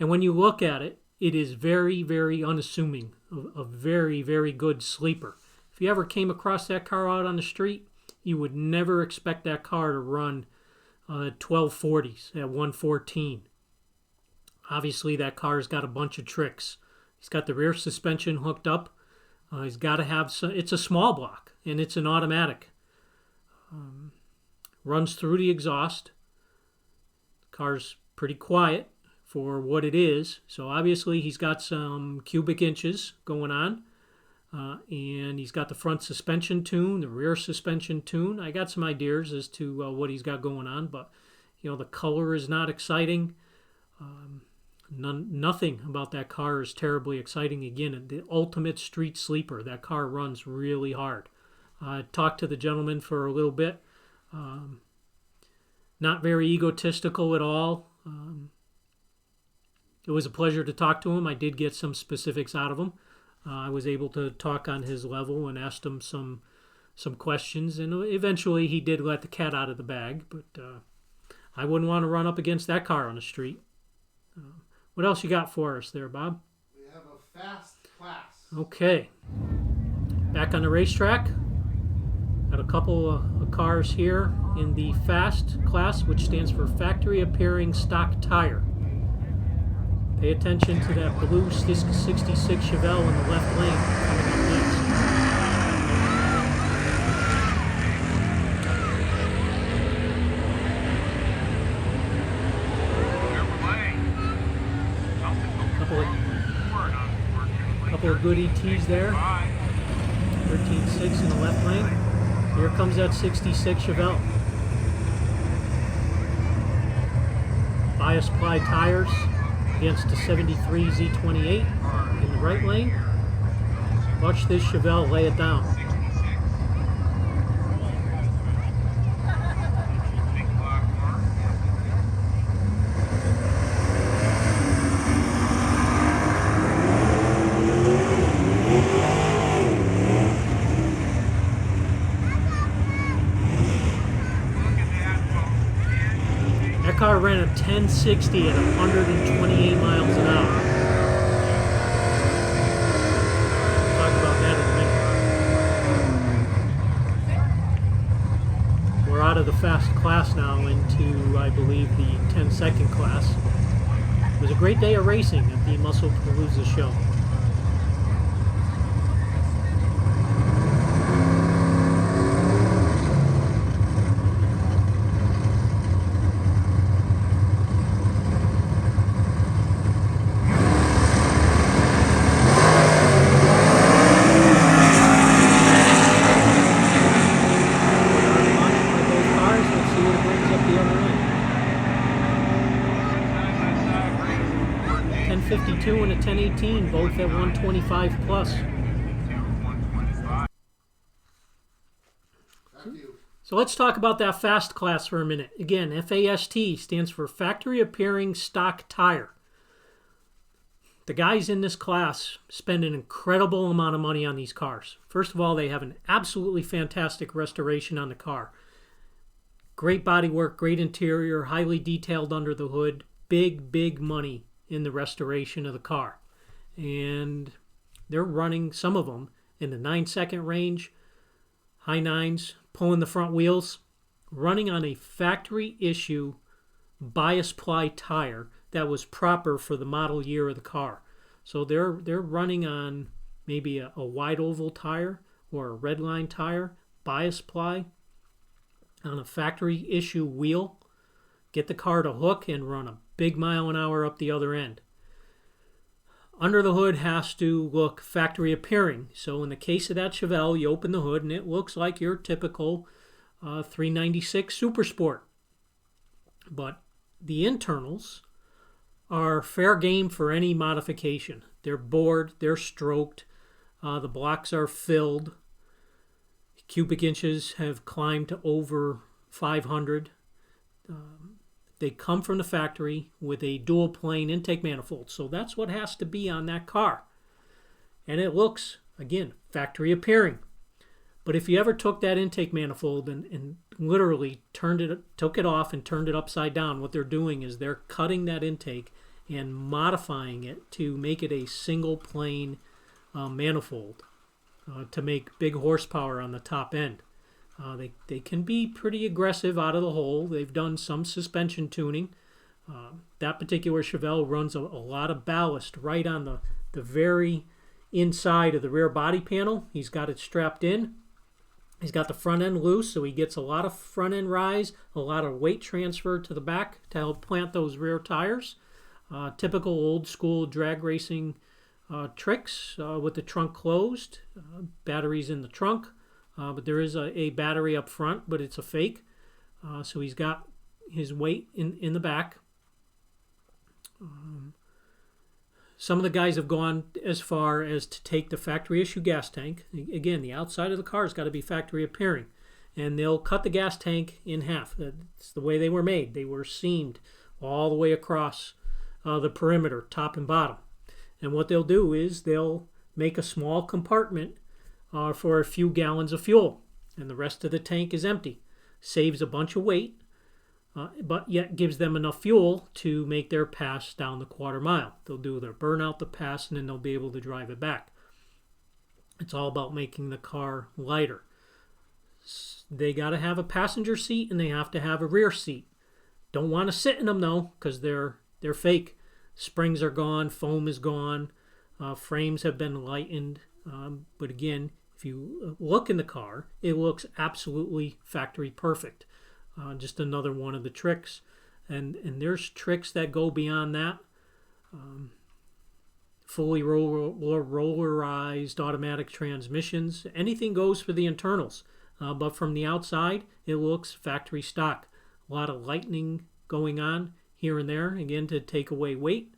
And when you look at it, it is very, very unassuming. A very, very good sleeper. If you ever came across that car out on the street, you would never expect that car to run 1240s at 114. Obviously, that car's got a bunch of tricks. He's got the rear suspension hooked up. He's got to have some. It's a small block, and it's an automatic. Runs through the exhaust. Car's pretty quiet for what it is. So obviously he's got some cubic inches going on. And he's got the front suspension tune, the rear suspension tune. I got some ideas as to what he's got going on, but you know, the color is not exciting. Nothing about that car is terribly exciting. Again, the ultimate street sleeper. That car runs really hard. I talked to the gentleman for a little bit. Not very egotistical at all. It was a pleasure to talk to him. I did get some specifics out of him. I was able to talk on his level and asked him some questions, and eventually he did let the cat out of the bag, but I wouldn't want to run up against that car on the street. What else you got for us there, Bob? We have a fast class. Okay, back on the racetrack. Got a couple of cars here in the fast class, which stands for factory appearing stock tire. Pay attention to that blue 66 Chevelle in the left lane coming up next. Couple of good ETs there. 13.6 in the left lane. Here comes that 66 Chevelle. Bias ply tires against the 73 Z28 in the right lane. Watch this Chevelle lay it down. That car ran a 1060 at 128 miles an hour. We'll talk about that in a minute. We're out of the fast class now into, I believe, the 10-second class. It was a great day of racing at the Muscle Palooza show. And a 1018, both at 125 plus. So let's talk about that fast class for a minute. Again, FAST stands for factory appearing stock tire. The guys in this class spend an incredible amount of money on these cars. First of all, they have an absolutely fantastic restoration on the car. Great bodywork, great interior, highly detailed under the hood. Big money in the restoration of the car. And they're running, some of them, in the 9-second range, high nines, pulling the front wheels, running on a factory issue bias ply tire that was proper for the model year of the car. So they're running on maybe a wide oval tire or a red line tire, bias ply on a factory issue wheel, get the car to hook and run a big mile an hour up the other end. Under the hood has to look factory appearing. So in the case of that Chevelle, you open the hood and it looks like your typical 396 Super Sport. But the internals are fair game for any modification. They're bored, they're stroked, the blocks are filled, cubic inches have climbed to over 500. They come from the factory with a dual plane intake manifold. So that's what has to be on that car. And it looks, again, factory appearing. But if you ever took that intake manifold and literally took it off and turned it upside down, what they're doing is they're cutting that intake and modifying it to make it a single plane manifold to make big horsepower on the top end. They can be pretty aggressive out of the hole. They've done some suspension tuning. That particular Chevelle runs a lot of ballast right on the very inside of the rear body panel. He's got it strapped in. He's got the front end loose, so he gets a lot of front end rise, a lot of weight transfer to the back to help plant those rear tires. Typical old school drag racing tricks with the trunk closed, batteries in the trunk. But there is a battery up front, but it's a fake. So he's got his weight in the back. Some of the guys have gone as far as to take the factory issue gas tank. Again, the outside of the car has got to be factory appearing. And they'll cut the gas tank in half. That's the way they were made. They were seamed all the way across the perimeter, top and bottom. And what they'll do is they'll make a small compartment for a few gallons of fuel, and the rest of the tank is empty. Saves a bunch of weight, but yet gives them enough fuel to make their pass down the quarter mile. They'll do their burnout, the pass, and then they'll be able to drive it back. It's all about making the car lighter. They got to have a passenger seat and they have to have a rear seat. Don't want to sit in them though, because they're fake. Springs are gone, foam is gone, frames have been lightened. But again, if you look in the car, it looks absolutely factory perfect. Just another one of the tricks. And there's tricks that go beyond that. Fully rollerized automatic transmissions. Anything goes for the internals. But from the outside, it looks factory stock. A lot of lightening going on here and there, again, to take away weight.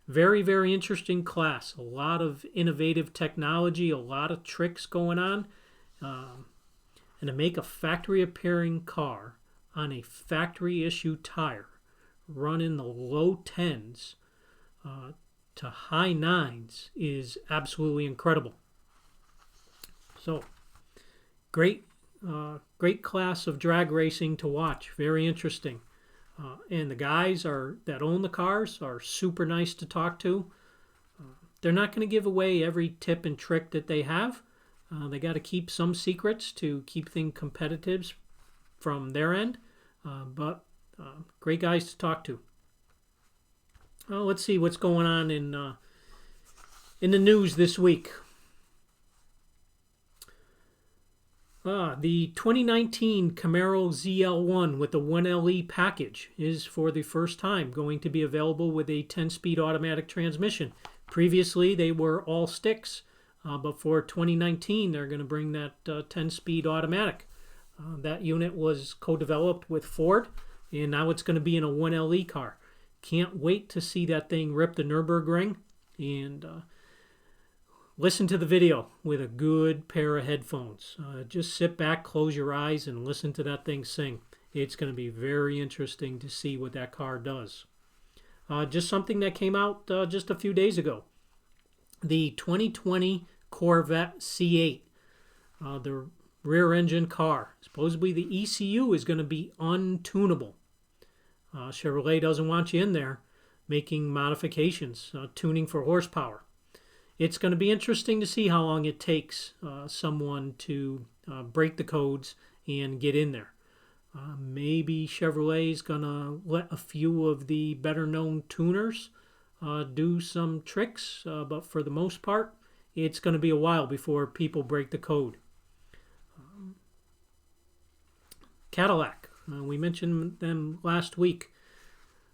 Very, very interesting class. A lot of innovative technology, a lot of tricks going on. And to make a factory appearing car on a factory issue tire run in the low 10s to high 9s is absolutely incredible. So, great class of drag racing to watch. Very interesting. And the guys that own the cars are super nice to talk to. They're not going to give away every tip and trick that they have. They got to keep some secrets to keep things competitive from their end. But great guys to talk to. Well, let's see what's going on in the news this week. The 2019 Camaro ZL1 with the 1LE package is for the first time going to be available with a 10-speed automatic transmission. Previously, they were all sticks, but for 2019, they're going to bring that 10-speed automatic. That unit was co-developed with Ford, and now it's going to be in a 1LE car. Can't wait to see that thing rip the Nürburgring, and listen to the video with a good pair of headphones. Just sit back, close your eyes, and listen to that thing sing. It's going to be very interesting to see what that car does. Just something that came out just a few days ago. The 2020 Corvette C8, the rear engine car. Supposedly the ECU is going to be untunable. Chevrolet doesn't want you in there making modifications, tuning for horsepower. It's going to be interesting to see how long it takes someone to break the codes and get in there. Maybe Chevrolet is going to let a few of the better-known tuners do some tricks, but for the most part, it's going to be a while before people break the code. Cadillac, we mentioned them last week,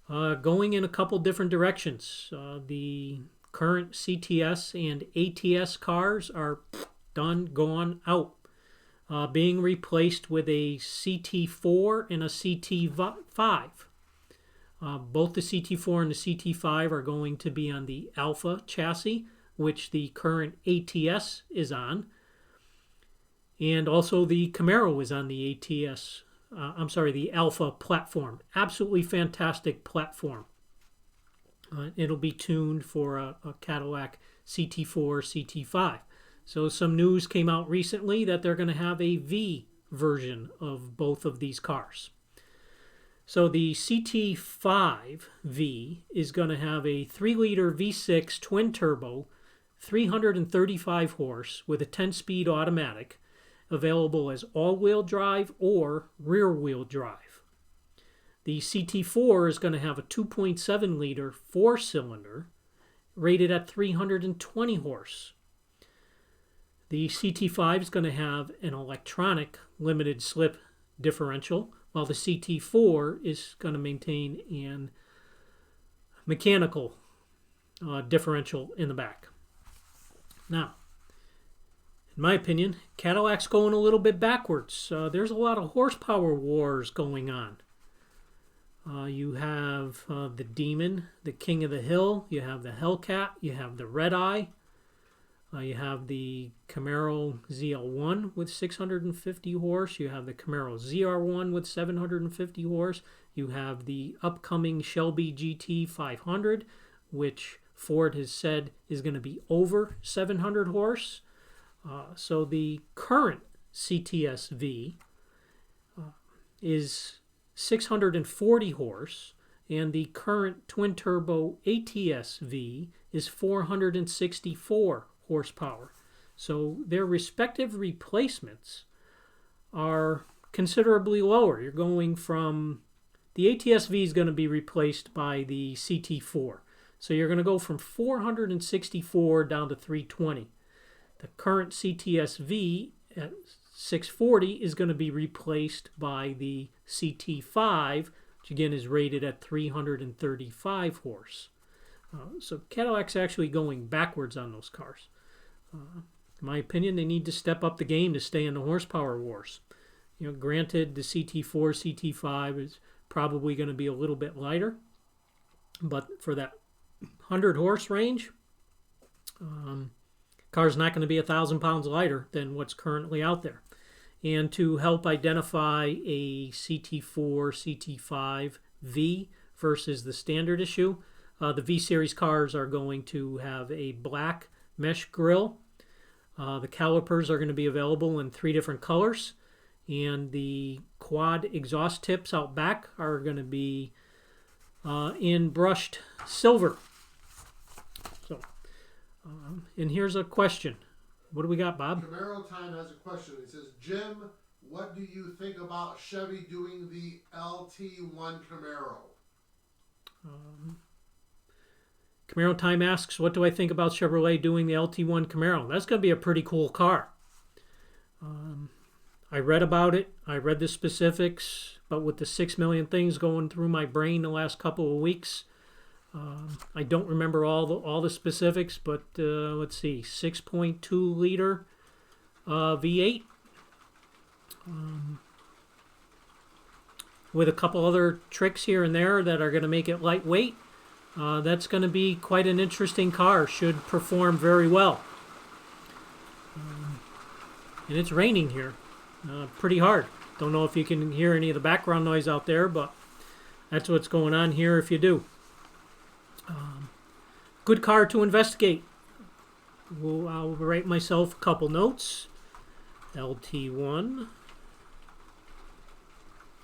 going in a couple different directions. The current CTS and ATS cars are done, gone, out, being replaced with a CT4 and a CT5. Both the CT4 and the CT5 are going to be on the Alpha chassis, which the current ATS is on. And also the Camaro is on the the Alpha platform. Absolutely fantastic platform. It'll be tuned for a Cadillac CT4, CT5. So some news came out recently that they're going to have a V version of both of these cars. So the CT5V is going to have a 3-liter V6 twin-turbo, 335 horse with a 10-speed automatic, available as all-wheel drive or rear-wheel drive. The CT4 is going to have a 2.7-liter 4-cylinder rated at 320 horse. The CT5 is going to have an electronic limited slip differential, while the CT4 is going to maintain an mechanical differential in the back. Now, in my opinion, Cadillac's going a little bit backwards. There's a lot of horsepower wars going on. You have the Demon, the King of the Hill. You have the Hellcat. You have the Red Eye. You have the Camaro ZL1 with 650 horse. You have the Camaro ZR1 with 750 horse. You have the upcoming Shelby GT 500, which Ford has said is going to be over 700 horse. So the current CTS-V is 640 horse, and the current twin-turbo ATS-V is 464 horsepower. So their respective replacements are considerably lower. You're going from, the ATS-V is going to be replaced by the CT4. So you're going to go from 464 down to 320. The current CTS-V at 640 is going to be replaced by the CT5, which again is rated at 335 horse. So Cadillac's actually going backwards on those cars. In my opinion, they need to step up the game to stay in the horsepower wars. Granted, the CT4, CT5 is probably going to be a little bit lighter, but for that 100 horse range, car's not going to be 1,000 pounds lighter than what's currently out there. And to help identify a CT4, CT5 V versus the standard issue, the V Series cars are going to have a black mesh grille. The calipers are going to be available in 3 different colors, and the quad exhaust tips out back are going to be in brushed silver. So, and here's a question. What do we got, Bob? Camaro Time has a question. It says, Jim, what do you think about Chevy doing the LT1 Camaro? Camaro Time asks, what do I think about Chevrolet doing the LT1 Camaro? That's going to be a pretty cool car. I read about it. I read the specifics, but with the 6 million things going through my brain the last couple of weeks, I don't remember all the specifics, but let's see, 6.2 liter V8 with a couple other tricks here and there that are going to make it lightweight. That's going to be quite an interesting car. Should perform very well. And it's raining here pretty hard. Don't know if you can hear any of the background noise out there, but that's what's going on here if you do. Good car to investigate. I'll write myself a couple notes. LT1.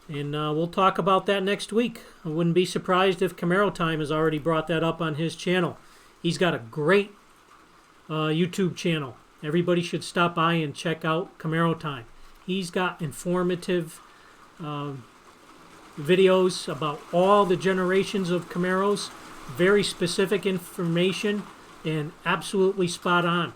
And we'll talk about that next week. I wouldn't be surprised if Camaro Time has already brought that up on his channel. He's got a great YouTube channel. Everybody should stop by and check out Camaro Time. He's got informative videos about all the generations of Camaros. Very specific information and absolutely spot on.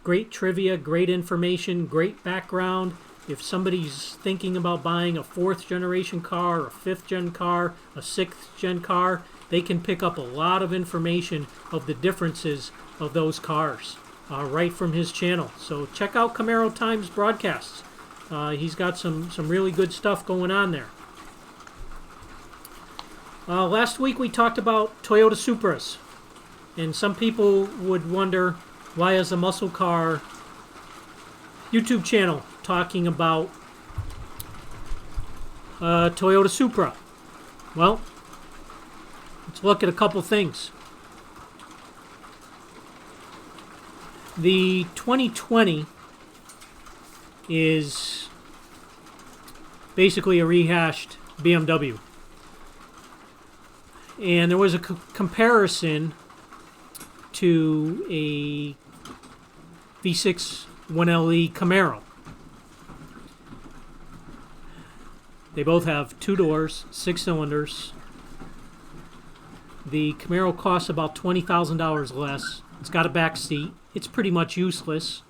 Great trivia, great information, great background. If somebody's thinking about buying a 4th generation car, a 5th gen car, a 6th gen car, they can pick up a lot of information of the differences of those cars right from his channel. So check out Camaro Time's broadcasts. He's got some really good stuff going on there. Last week we talked about Toyota Supras, and some people would wonder, why is a muscle car YouTube channel talking about Toyota Supra? Well, let's look at a couple things. The 2020 is basically a rehashed BMW. And there was a comparison to a V6 1LE Camaro. They both have 2 doors, 6 cylinders. The Camaro costs about $20,000 less. It's got a back seat. It's pretty much useless.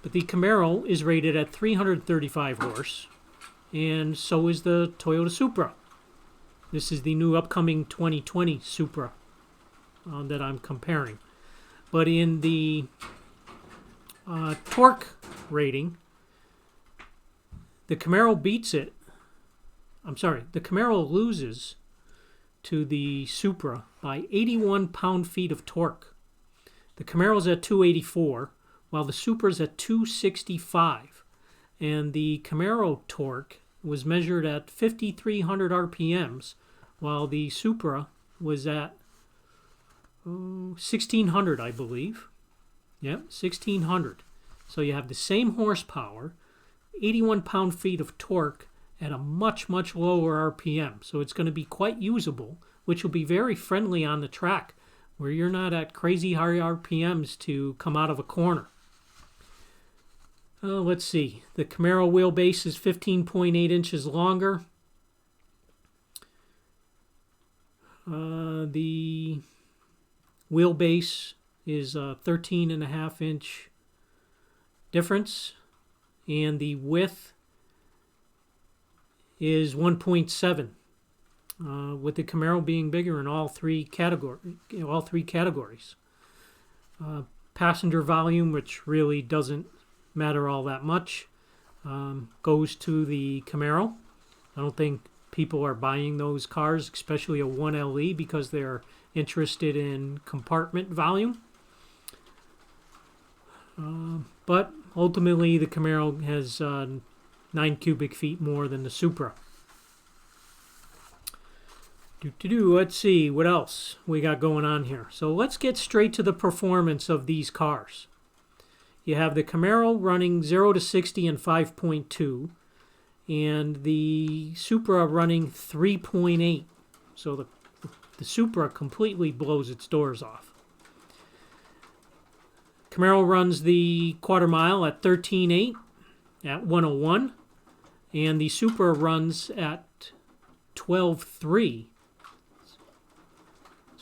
But the Camaro is rated at 335 horse, and so is the Toyota Supra. This is the new upcoming 2020 Supra that I'm comparing. But in the torque rating, the Camaro beats it. I'm sorry, the Camaro loses to the Supra by 81 pound-feet of torque. The Camaro's at 284, while the Supra's at 265. And the Camaro torque was measured at 5,300 RPMs, while the Supra was at 1,600, I believe. Yep, 1,600. So you have the same horsepower, 81 pound-feet of torque at a much, much lower RPM. So it's going to be quite usable, which will be very friendly on the track where you're not at crazy high RPMs to come out of a corner. Let's see. The Camaro wheelbase is 15.8 inches longer. The wheelbase is a 13.5 inch difference, and the width is 1.7. With the Camaro being bigger in all three categories. Passenger volume, which really doesn't matter all that much, goes to the Camaro. I don't think people are buying those cars, especially a 1LE, because they're interested in compartment volume. But ultimately, the Camaro has 9 cubic feet more than the Supra. Let's see what else we got going on here. So let's get straight to the performance of these cars. You have the Camaro running 0 to 60 in 5.2, and the Supra running 3.8. So the Supra completely blows its doors off. Camaro runs the quarter mile at 13.8 at 101, and the Supra runs at 12.3.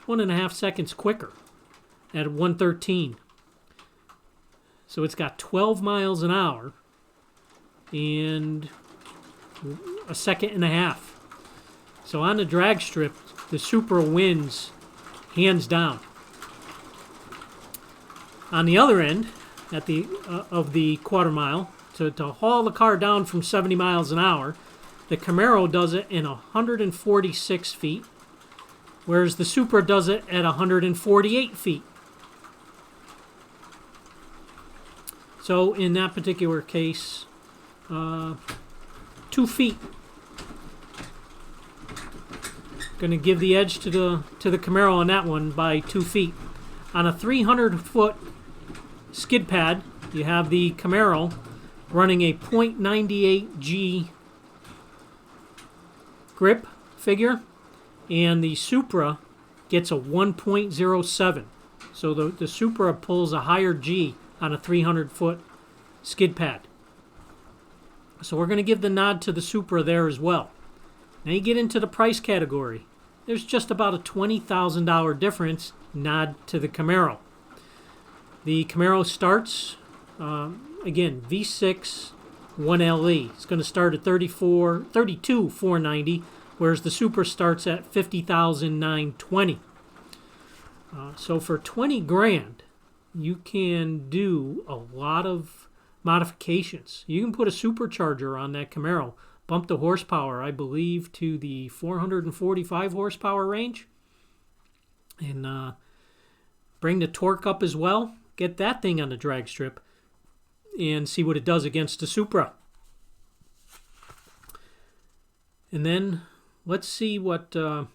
1.5 seconds quicker at 113. So it's got 12 miles an hour and a second and a half. So on the drag strip, the Supra wins hands down. On the other end, at the of the quarter mile, to haul the car down from 70 miles an hour, the Camaro does it in 146 feet. Whereas the Supra does it at 148 feet. So in that particular case, 2 feet. Going to give the edge to the Camaro on that one by 2 feet. On a 300-foot skid pad, you have the Camaro running a .98 G grip figure, and the Supra gets a 1.07. So the Supra pulls a higher G on a 300-foot skid pad. So we're going to give the nod to the Supra there as well. Now you get into the price category. There's just about a $20,000 difference, nod to the Camaro. The Camaro starts, again, V6 1LE. It's going to start at $32,490, whereas the Supra starts at $50,920. So for 20 grand, you can do a lot of modifications. You can put a supercharger on that Camaro, bump the horsepower, I believe, to the 445 horsepower range, and bring the torque up as well. Get that thing on the drag strip and see what it does against the Supra. And then let's see what a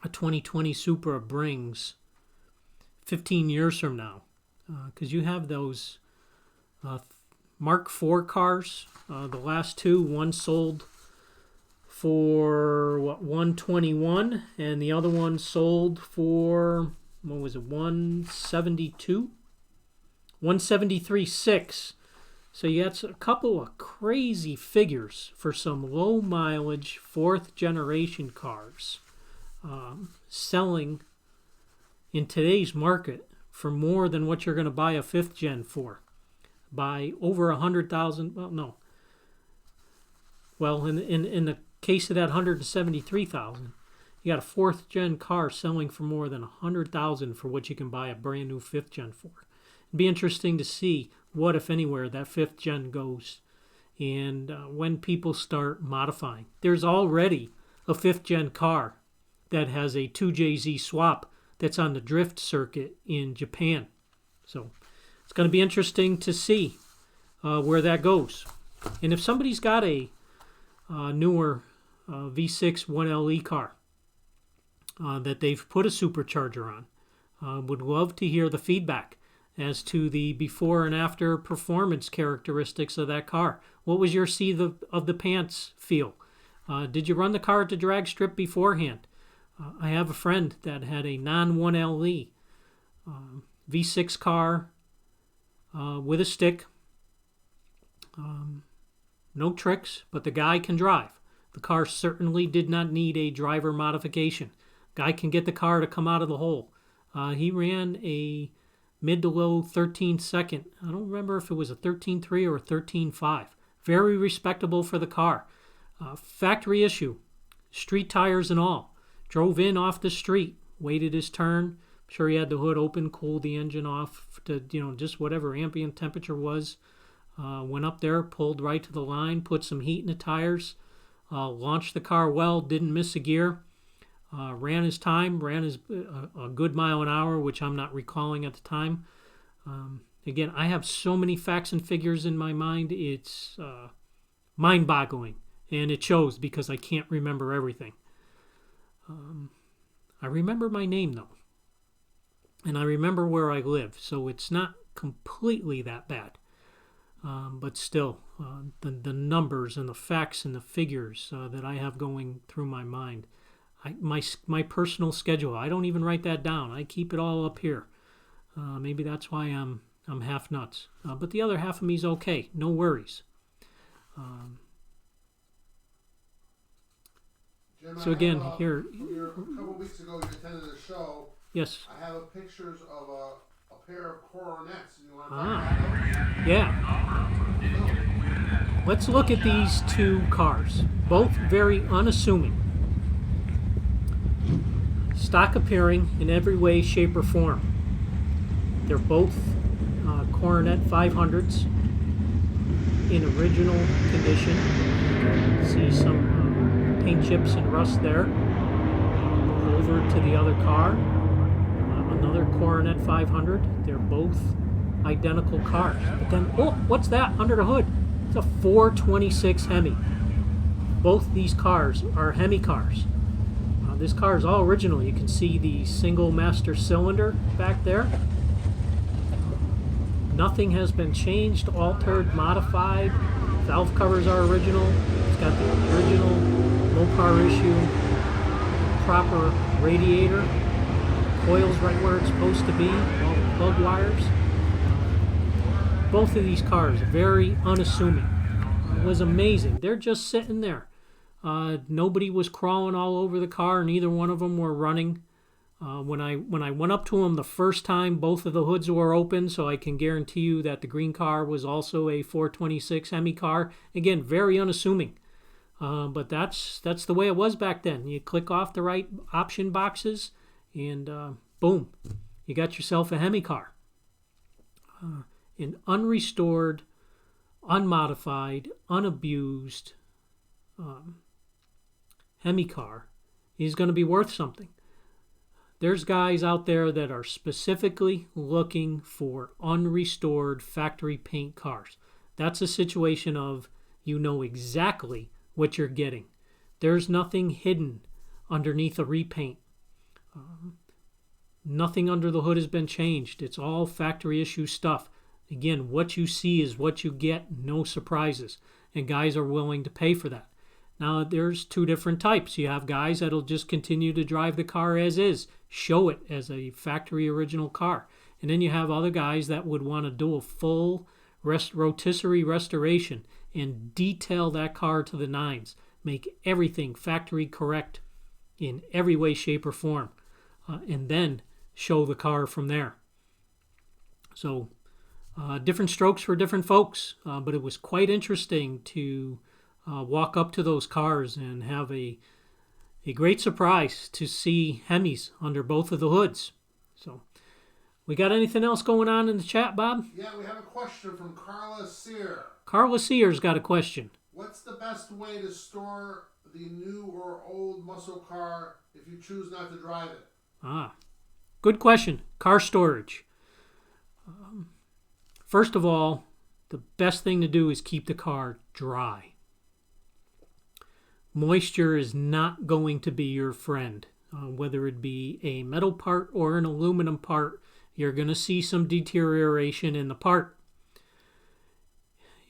2020 Supra brings 15 years from now. Because you have those Mark IV cars, the last two, one sold for what, 121, and the other one sold for, what was it, 172? 173.6. So you got a couple of crazy figures for some low mileage 4th generation cars selling in today's market for more than what you're going to buy a 5th gen for, by over 100,000. Well, no. Well, in the case of that 173,000, you got a 4th gen car selling for more than 100,000 for what you can buy a brand new 5th gen for. It'd be interesting to see what, if anywhere, that 5th gen goes, and when people start modifying. There's already a 5th gen car that has a 2JZ swap that's on the drift circuit in Japan. So it's going to be interesting to see where that goes. And if somebody's got a newer V6 1LE car that they've put a supercharger on, would love to hear the feedback as to the before and after performance characteristics of that car. What was your seat of the pants feel? Did you run the car at the drag strip beforehand? I have a friend that had a non-1LE V6 car with a stick. No tricks, but the guy can drive. The car certainly did not need a driver modification. Guy can get the car to come out of the hole. He ran a mid to low 13 second. I don't remember if it was a 13.3 or a 13.5. Very respectable for the car. Factory issue. Street tires and all. Drove in off the street. Waited his turn. I'm sure he had the hood open, cooled the engine off to, just whatever ambient temperature was. Went up there, pulled right to the line, put some heat in the tires. Launched the car well, didn't miss a gear. Ran his time, a good mile an hour, which I'm not recalling at the time. Again, I have so many facts and figures in my mind, it's mind-boggling. And it shows because I can't remember everything. I remember my name, though. And I remember where I live, so it's not completely that bad. But still, the numbers and the facts and the figures that I have going through my mind, my personal schedule, I don't even write that down. I keep it all up here. Maybe that's why I'm half nuts. But the other half of me is okay. No worries. Jim, So again, here... A couple weeks ago, you attended a show. Yes. I have pictures of a pair of Coronets. You want to talk about those? Yeah. Let's look at these two cars. Both very unassuming. Stock appearing in every way, shape, or form. They're both Coronet 500s in original condition. You can see some paint chips and rust there. Over to the other car. Another Coronet 500. They're both identical cars. But then, oh, what's that under the hood? It's a 426 Hemi. Both these cars are Hemi cars. This car is all original. You can see the single master cylinder back there. Nothing has been changed, altered, modified. Valve covers are original. It's got the original low power issue, proper radiator. Coils right where it's supposed to be. All the plug wires. Both of these cars, very unassuming. It was amazing. They're just sitting there. Nobody was crawling all over the car. Neither one of them were running. When I went up to them the first time, both of the hoods were open, so I can guarantee you that the green car was also a 426 Hemi car. Again, very unassuming. But that's the way it was back then. You click off the right option boxes, and boom, you got yourself a Hemi car. An unrestored, unmodified, unabused Hemi car is going to be worth something. There's guys out there that are specifically looking for unrestored factory paint cars. That's a situation of you know exactly what you're getting. There's nothing hidden underneath a repaint. Nothing under the hood has been changed. It's all factory issue stuff. Again, what you see is what you get, no surprises. And guys are willing to pay for that. Now, there's two different types. You have guys that'll just continue to drive the car as is, show it as a factory original car. And then you have other guys that would want to do a full rotisserie restoration and detail that car to the nines. Make everything factory correct in every way, shape, or form. And then show the car from there. So, different strokes for different folks. But it was quite interesting to walk up to those cars and have a great surprise to see Hemis under both of the hoods. So, we got anything else going on in the chat, Bob? Yeah, we have a question from Carla Sear. Carla Sear's got a question. What's the best way to store the new or old muscle car if you choose not to drive it? Good question. Car storage. First of all, the best thing to do is keep the car dry. Moisture is not going to be your friend. Whether it be a metal part or an aluminum part, you're going to see some deterioration in the part.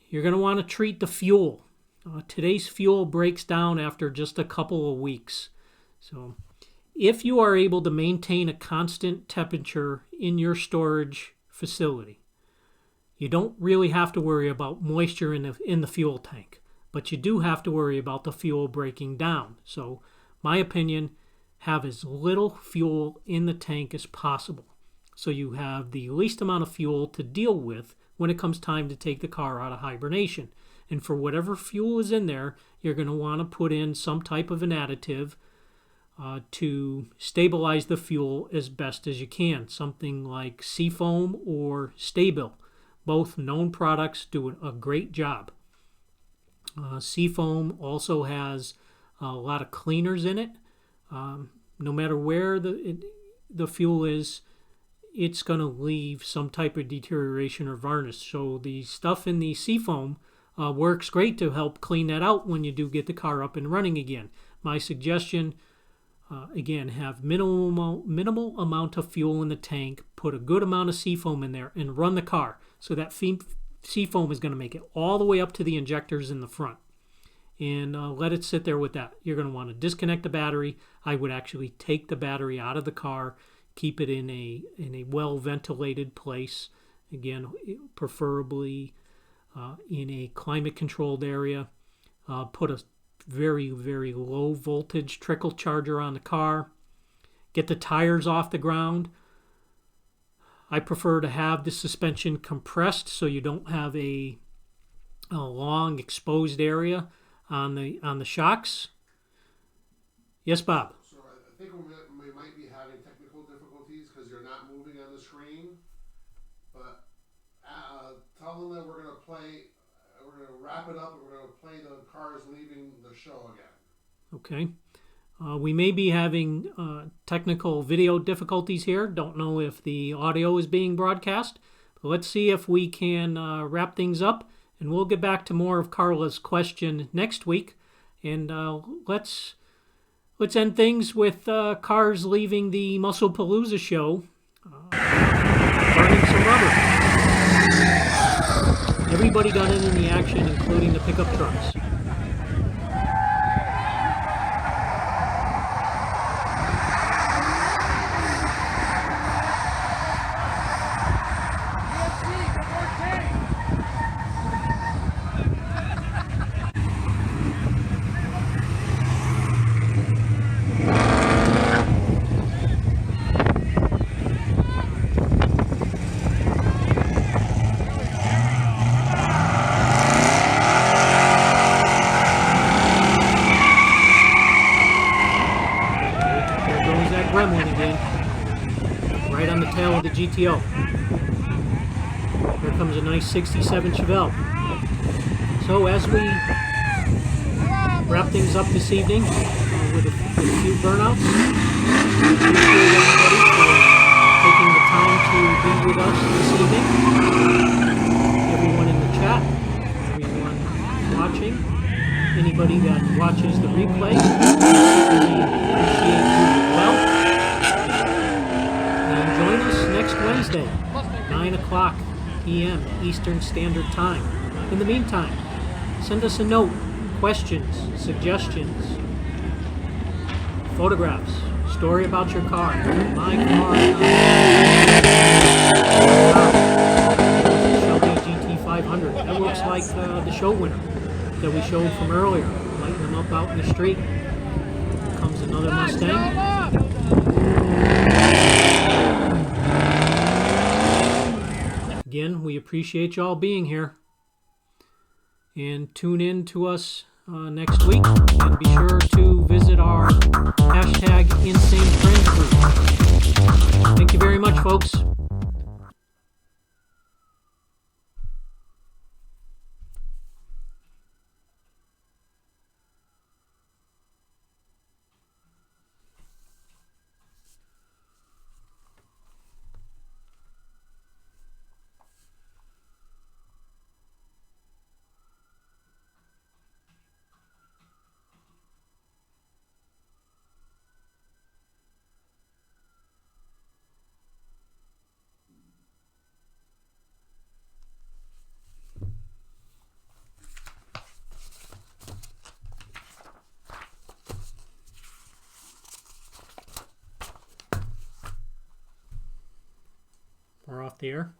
You're going to want to treat the fuel. Today's fuel breaks down after just a couple of weeks. So if you are able to maintain a constant temperature in your storage facility, you don't really have to worry about moisture in the fuel tank, but you do have to worry about the fuel breaking down. So, my opinion, have as little fuel in the tank as possible, so you have the least amount of fuel to deal with when it comes time to take the car out of hibernation. And for whatever fuel is in there, you're going to want to put in some type of an additive to stabilize the fuel as best as you can. Something like Seafoam or Stabil. Both known products do a great job. Seafoam also has a lot of cleaners in it. No matter where the fuel is, it's going to leave some type of deterioration or varnish. So the stuff in the Seafoam works great to help clean that out when you do get the car up and running again. My suggestion, again, have minimal amount of fuel in the tank, put a good amount of Seafoam in there, and run the car. So that Seafoam is going to make it all the way up to the injectors in the front. And let it sit there with that. You're going to want to disconnect the battery. I would actually take the battery out of the car, keep it in a well-ventilated place. Again, preferably in a climate-controlled area. Put a very, very low voltage trickle charger on the car. Get the tires off the ground. I prefer to have the suspension compressed so you don't have a long exposed area on the shocks. Yes, Bob? So I think we might be having technical difficulties because you're not moving on the screen. But tell them that we're going to wrap it up and we're going to play the cars leaving the show again. Okay. We may be having technical video difficulties here. Don't know if the audio is being broadcast. But let's see if we can wrap things up. And we'll get back to more of Carla's question next week. And let's end things with cars leaving the Muscle Palooza show, burning some rubber. Everybody got in the action, including the pickup trucks. GTO. Here comes a nice 67 Chevelle. So as we wrap things up this evening with a few burnouts, appreciate everybody for taking the time to be with us this evening. Everyone in the chat, everyone watching, anybody that watches the replay, we appreciate you as well. Join us next Wednesday, 9 o'clock p.m. Eastern Standard Time. In the meantime, send us a note, questions, suggestions, photographs, story about your car. My car, Chevy GT500. That looks like the show winner that we showed from earlier. Lighting them up out in the street. Here comes another Mustang. Again, we appreciate y'all being here. And tune in to us next week. And be sure to visit our hashtag Insane Friends group. Thank you very much, folks. We're off the air.